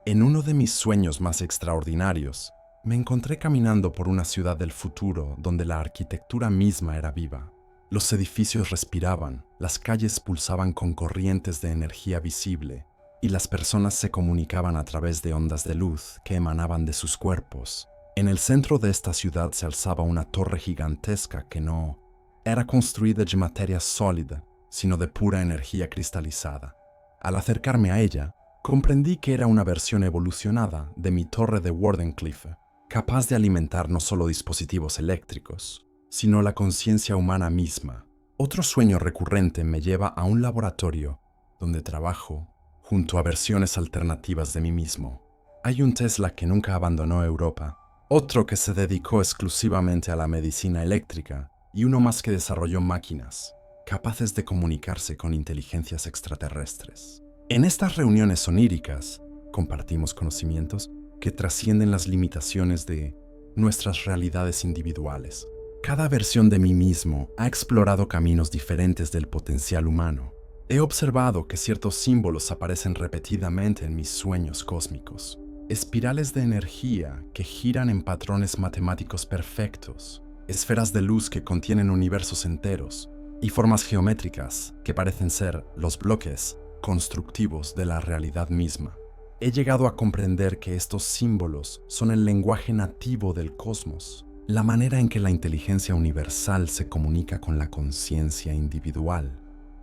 En uno de mis sueños más extraordinarios, me encontré caminando por una ciudad del futuro donde la arquitectura misma era viva. Los edificios respiraban, las calles pulsaban con corrientes de energía visible, y las personas se comunicaban a través de ondas de luz que emanaban de sus cuerpos. En el centro de esta ciudad se alzaba una torre gigantesca que no era construida de materia sólida, sino de pura energía cristalizada. Al acercarme a ella, comprendí que era una versión evolucionada de mi torre de Wardenclyffe, capaz de alimentar no solo dispositivos eléctricos, sino la conciencia humana misma. Otro sueño recurrente me lleva a un laboratorio donde trabajo junto a versiones alternativas de mí mismo. Hay un Tesla que nunca abandonó Europa, otro que se dedicó exclusivamente a la medicina eléctrica y uno más que desarrolló máquinas capaces de comunicarse con inteligencias extraterrestres. En estas reuniones oníricas compartimos conocimientos que trascienden las limitaciones de nuestras realidades individuales. Cada versión de mí mismo ha explorado caminos diferentes del potencial humano. He observado que ciertos símbolos aparecen repetidamente en mis sueños cósmicos. Espirales de energía que giran en patrones matemáticos perfectos, esferas de luz que contienen universos enteros y formas geométricas que parecen ser los bloques constructivos de la realidad misma. He llegado a comprender que estos símbolos son el lenguaje nativo del cosmos, la manera en que la inteligencia universal se comunica con la conciencia individual.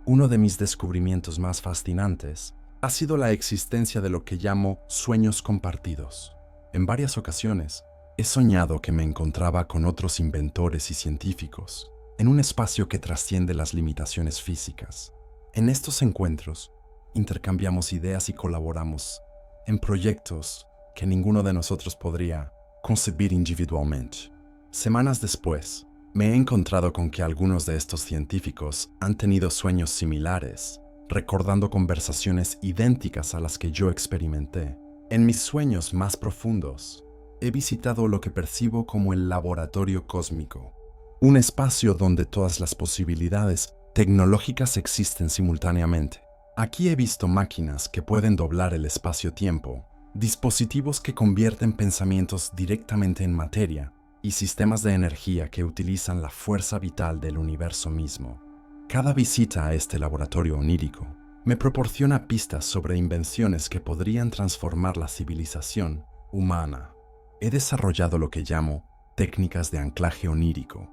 Uno de mis descubrimientos más fascinantes ha sido la existencia de lo que llamo sueños compartidos. En varias ocasiones, he soñado que me encontraba con otros inventores y científicos en un espacio que trasciende las limitaciones físicas. En estos encuentros, intercambiamos ideas y colaboramos en proyectos que ninguno de nosotros podría concebir individualmente. Semanas después, me he encontrado con que algunos de estos científicos han tenido sueños similares, recordando conversaciones idénticas a las que yo experimenté. En mis sueños más profundos, he visitado lo que percibo como el laboratorio cósmico, un espacio donde todas las posibilidades tecnológicas existen simultáneamente. Aquí he visto máquinas que pueden doblar el espacio-tiempo, dispositivos que convierten pensamientos directamente en materia, y sistemas de energía que utilizan la fuerza vital del universo mismo. Cada visita a este laboratorio onírico me proporciona pistas sobre invenciones que podrían transformar la civilización humana. He desarrollado lo que llamo técnicas de anclaje onírico,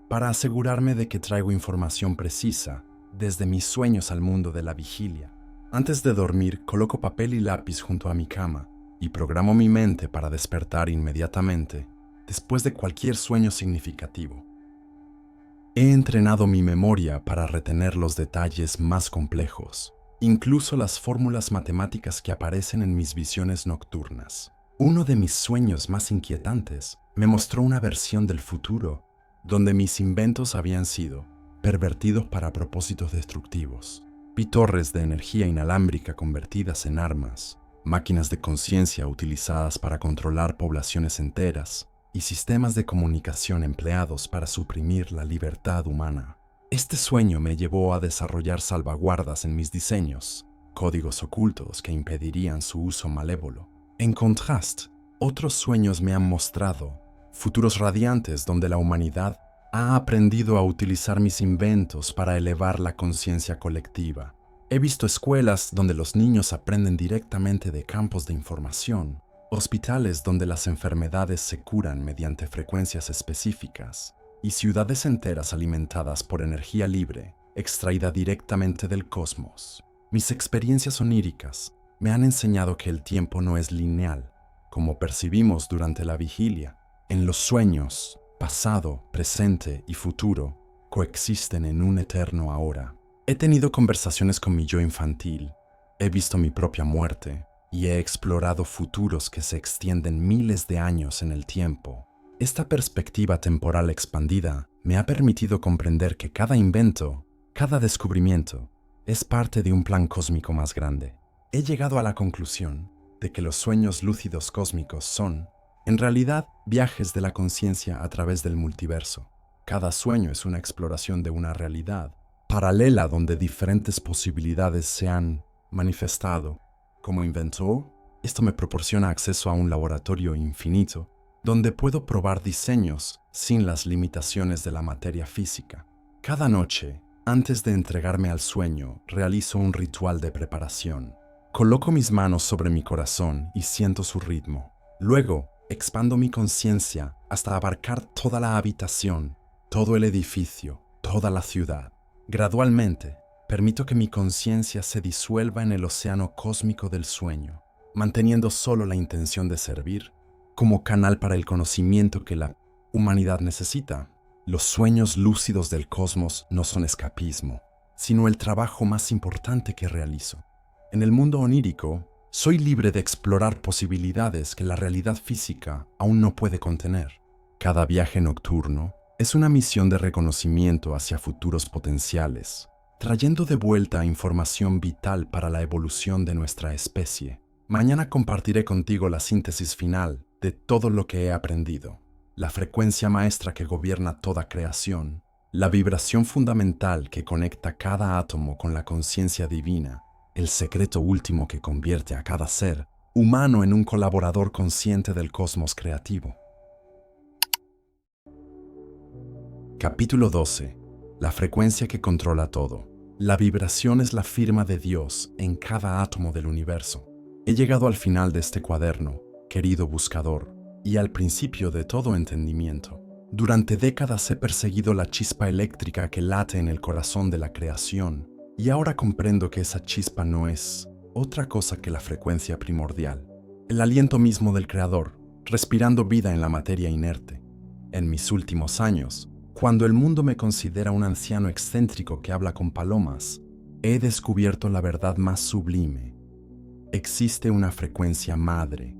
para asegurarme de que traigo información precisa desde mis sueños al mundo de la vigilia. Antes de dormir, coloco papel y lápiz junto a mi cama y programo mi mente para despertar inmediatamente después de cualquier sueño significativo. He entrenado mi memoria para retener los detalles más complejos, incluso las fórmulas matemáticas que aparecen en mis visiones nocturnas. Uno de mis sueños más inquietantes me mostró una versión del futuro donde mis inventos habían sido pervertidos para propósitos destructivos. Vi torres de energía inalámbrica convertidas en armas, máquinas de conciencia utilizadas para controlar poblaciones enteras, y sistemas de comunicación empleados para suprimir la libertad humana. Este sueño me llevó a desarrollar salvaguardas en mis diseños, códigos ocultos que impedirían su uso malévolo. En contraste, otros sueños me han mostrado futuros radiantes donde la humanidad ha aprendido a utilizar mis inventos para elevar la conciencia colectiva. He visto escuelas donde los niños aprenden directamente de campos de información, hospitales donde las enfermedades se curan mediante frecuencias específicas, y ciudades enteras alimentadas por energía libre, extraída directamente del cosmos. Mis experiencias oníricas me han enseñado que el tiempo no es lineal, como percibimos durante la vigilia. En los sueños, pasado, presente y futuro coexisten en un eterno ahora. He tenido conversaciones con mi yo infantil, he visto mi propia muerte, y he explorado futuros que se extienden miles de años en el tiempo. Esta perspectiva temporal expandida me ha permitido comprender que cada invento, cada descubrimiento, es parte de un plan cósmico más grande. He llegado a la conclusión de que los sueños lúcidos cósmicos son, en realidad, viajes de la conciencia a través del multiverso. Cada sueño es una exploración de una realidad paralela donde diferentes posibilidades se han manifestado. Como inventor, esto me proporciona acceso a un laboratorio infinito, donde puedo probar diseños sin las limitaciones de la materia física. Cada noche, antes de entregarme al sueño, realizo un ritual de preparación. Coloco mis manos sobre mi corazón y siento su ritmo. Luego, expando mi conciencia hasta abarcar toda la habitación, todo el edificio, toda la ciudad. Gradualmente, permito que mi conciencia se disuelva en el océano cósmico del sueño, manteniendo solo la intención de servir como canal para el conocimiento que la humanidad necesita. Los sueños lúcidos del cosmos no son escapismo, sino el trabajo más importante que realizo. En el mundo onírico, soy libre de explorar posibilidades que la realidad física aún no puede contener. Cada viaje nocturno es una misión de reconocimiento hacia futuros potenciales, trayendo de vuelta información vital para la evolución de nuestra especie. Mañana compartiré contigo la síntesis final de todo lo que he aprendido. la frecuencia maestra que gobierna toda creación, la vibración fundamental que conecta cada átomo con la conciencia divina, el secreto último que convierte a cada ser humano en un colaborador consciente del cosmos creativo. Capítulo 12. La frecuencia que controla todo. La vibración es la firma de Dios en cada átomo del universo. He llegado al final de este cuaderno, querido buscador, y al principio de todo entendimiento. Durante décadas he perseguido la chispa eléctrica que late en el corazón de la creación, y ahora comprendo que esa chispa no es otra cosa que la frecuencia primordial, el aliento mismo del Creador, respirando vida en la materia inerte. En mis últimos años, cuando el mundo me considera un anciano excéntrico que habla con palomas, he descubierto la verdad más sublime. Existe una frecuencia madre,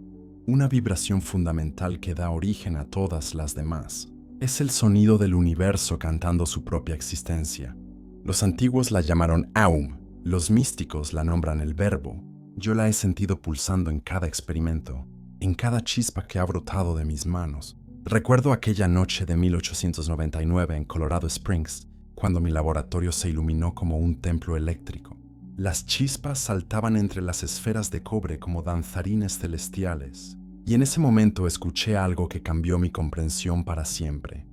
una vibración fundamental que da origen a todas las demás. Es el sonido del universo cantando su propia existencia. Los antiguos la llamaron Aum, los místicos la nombran el Verbo. Yo la he sentido pulsando en cada experimento, en cada chispa que ha brotado de mis manos. Recuerdo aquella noche de 1899 en Colorado Springs, cuando mi laboratorio se iluminó como un templo eléctrico. Las chispas saltaban entre las esferas de cobre como danzarines celestiales, y en ese momento escuché algo que cambió mi comprensión para siempre.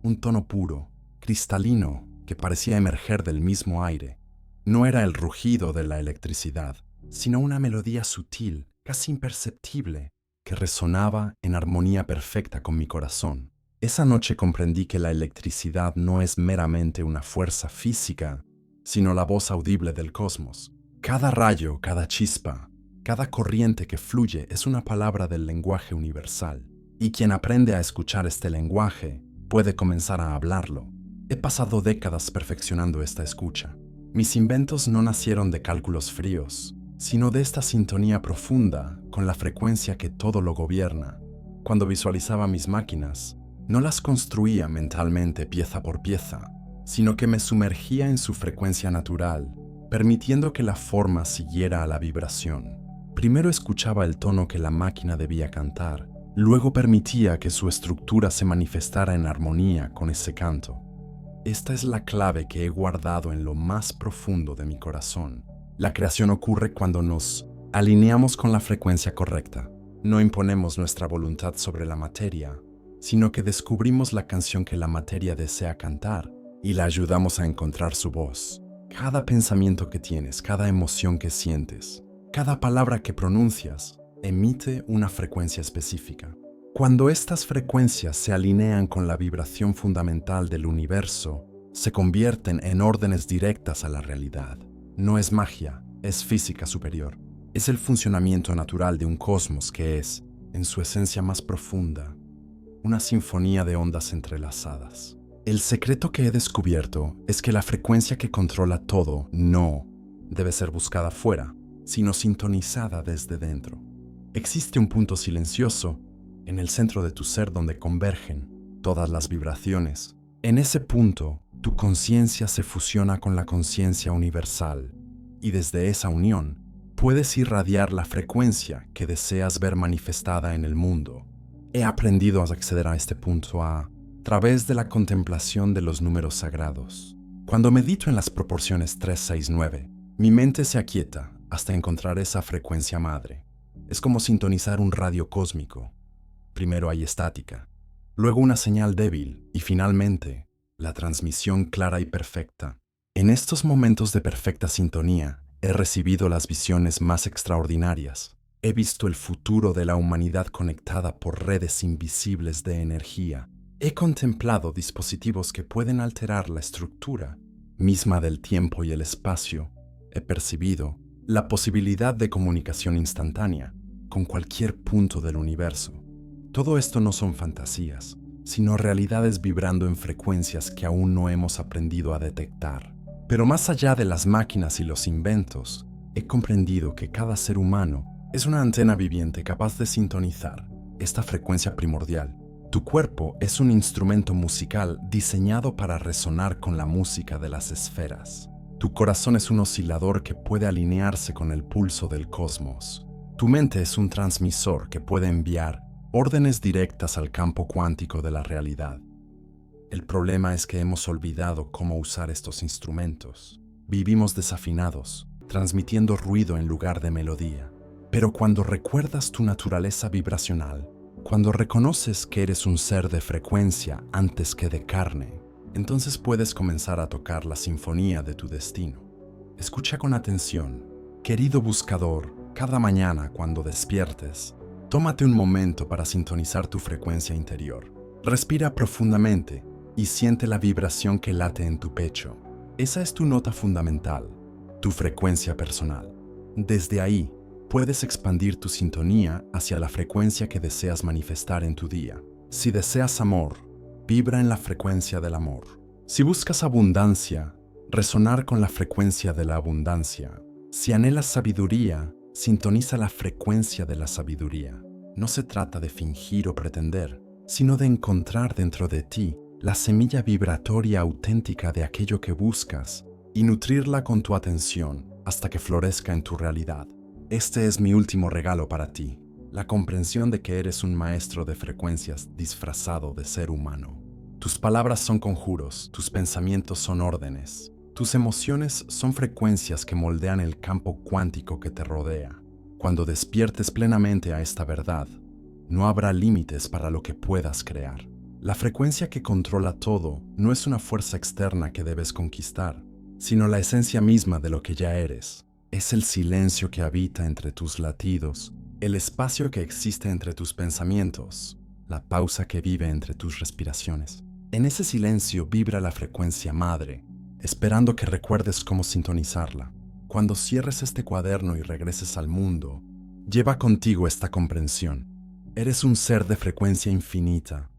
Un tono puro, cristalino, que parecía emerger del mismo aire. No era el rugido de la electricidad, sino una melodía sutil, casi imperceptible, que resonaba en armonía perfecta con mi corazón. Esa noche comprendí que la electricidad no es meramente una fuerza física, sino la voz audible del cosmos. Cada rayo, cada chispa, cada corriente que fluye es una palabra del lenguaje universal, y quien aprende a escuchar este lenguaje puede comenzar a hablarlo. He pasado décadas perfeccionando esta escucha. Mis inventos no nacieron de cálculos fríos, sino de esta sintonía profunda con la frecuencia que todo lo gobierna. Cuando visualizaba mis máquinas, no las construía mentalmente pieza por pieza, sino que me sumergía en su frecuencia natural, permitiendo que la forma siguiera a la vibración. Primero escuchaba el tono que la máquina debía cantar, luego permitía que su estructura se manifestara en armonía con ese canto. Esta es la clave que he guardado en lo más profundo de mi corazón. La creación ocurre cuando nos alineamos con la frecuencia correcta. No imponemos nuestra voluntad sobre la materia, sino que descubrimos la canción que la materia desea cantar y la ayudamos a encontrar su voz. Cada pensamiento que tienes, cada emoción que sientes, cada palabra que pronuncias, emite una frecuencia específica. Cuando estas frecuencias se alinean con la vibración fundamental del universo, se convierten en órdenes directas a la realidad. No es magia, es física superior. Es el funcionamiento natural de un cosmos que es, en su esencia más profunda, una sinfonía de ondas entrelazadas. El secreto que he descubierto es que la frecuencia que controla todo no debe ser buscada fuera, sino sintonizada desde dentro. Existe un punto silencioso en el centro de tu ser donde convergen todas las vibraciones. En ese punto, tu conciencia se fusiona con la conciencia universal, y desde esa unión puedes irradiar la frecuencia que deseas ver manifestada en el mundo. He aprendido a acceder a este punto a través de la contemplación de los números sagrados. Cuando medito en las proporciones 3, 6, 9, mi mente se aquieta hasta encontrar esa frecuencia madre. Es como sintonizar un radio cósmico. Primero hay estática, luego una señal débil y finalmente la transmisión clara y perfecta. En estos momentos de perfecta sintonía he recibido las visiones más extraordinarias. He visto el futuro de la humanidad conectada por redes invisibles de energía. He contemplado dispositivos que pueden alterar la estructura misma del tiempo y el espacio. He percibido la posibilidad de comunicación instantánea con cualquier punto del universo. Todo esto no son fantasías, sino realidades vibrando en frecuencias que aún no hemos aprendido a detectar. Pero más allá de las máquinas y los inventos, he comprendido que cada ser humano es una antena viviente capaz de sintonizar esta frecuencia primordial. Tu cuerpo es un instrumento musical diseñado para resonar con la música de las esferas. Tu corazón es un oscilador que puede alinearse con el pulso del cosmos. Tu mente es un transmisor que puede enviar órdenes directas al campo cuántico de la realidad. El problema es que hemos olvidado cómo usar estos instrumentos. Vivimos desafinados, transmitiendo ruido en lugar de melodía. Pero cuando recuerdas tu naturaleza vibracional, cuando reconoces que eres un ser de frecuencia antes que de carne, entonces puedes comenzar a tocar la sinfonía de tu destino. Escucha con atención, querido buscador, cada mañana cuando despiertes, tómate un momento para sintonizar tu frecuencia interior. Respira profundamente y siente la vibración que late en tu pecho. Esa es tu nota fundamental, tu frecuencia personal. Desde ahí, puedes expandir tu sintonía hacia la frecuencia que deseas manifestar en tu día. Si deseas amor, vibra en la frecuencia del amor. Si buscas abundancia, resonar con la frecuencia de la abundancia. Si anhelas sabiduría, sintoniza la frecuencia de la sabiduría. No se trata de fingir o pretender, sino de encontrar dentro de ti la semilla vibratoria auténtica de aquello que buscas y nutrirla con tu atención hasta que florezca en tu realidad. Este es mi último regalo para ti, la comprensión de que eres un maestro de frecuencias disfrazado de ser humano. Tus palabras son conjuros, tus pensamientos son órdenes, tus emociones son frecuencias que moldean el campo cuántico que te rodea. Cuando despiertes plenamente a esta verdad, no habrá límites para lo que puedas crear. La frecuencia que controla todo no es una fuerza externa que debes conquistar, sino la esencia misma de lo que ya eres. Es el silencio que habita entre tus latidos, el espacio que existe entre tus pensamientos, la pausa que vive entre tus respiraciones. En ese silencio vibra la frecuencia madre, esperando que recuerdes cómo sintonizarla. Cuando cierres este cuaderno y regreses al mundo, lleva contigo esta comprensión. Eres un ser de frecuencia infinita,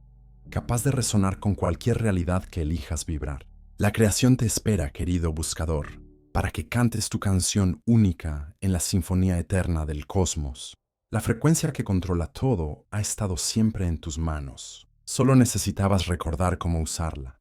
capaz de resonar con cualquier realidad que elijas vibrar. La creación te espera, querido buscador, para que cantes tu canción única en la sinfonía eterna del cosmos. La frecuencia que controla todo ha estado siempre en tus manos. Solo necesitabas recordar cómo usarla.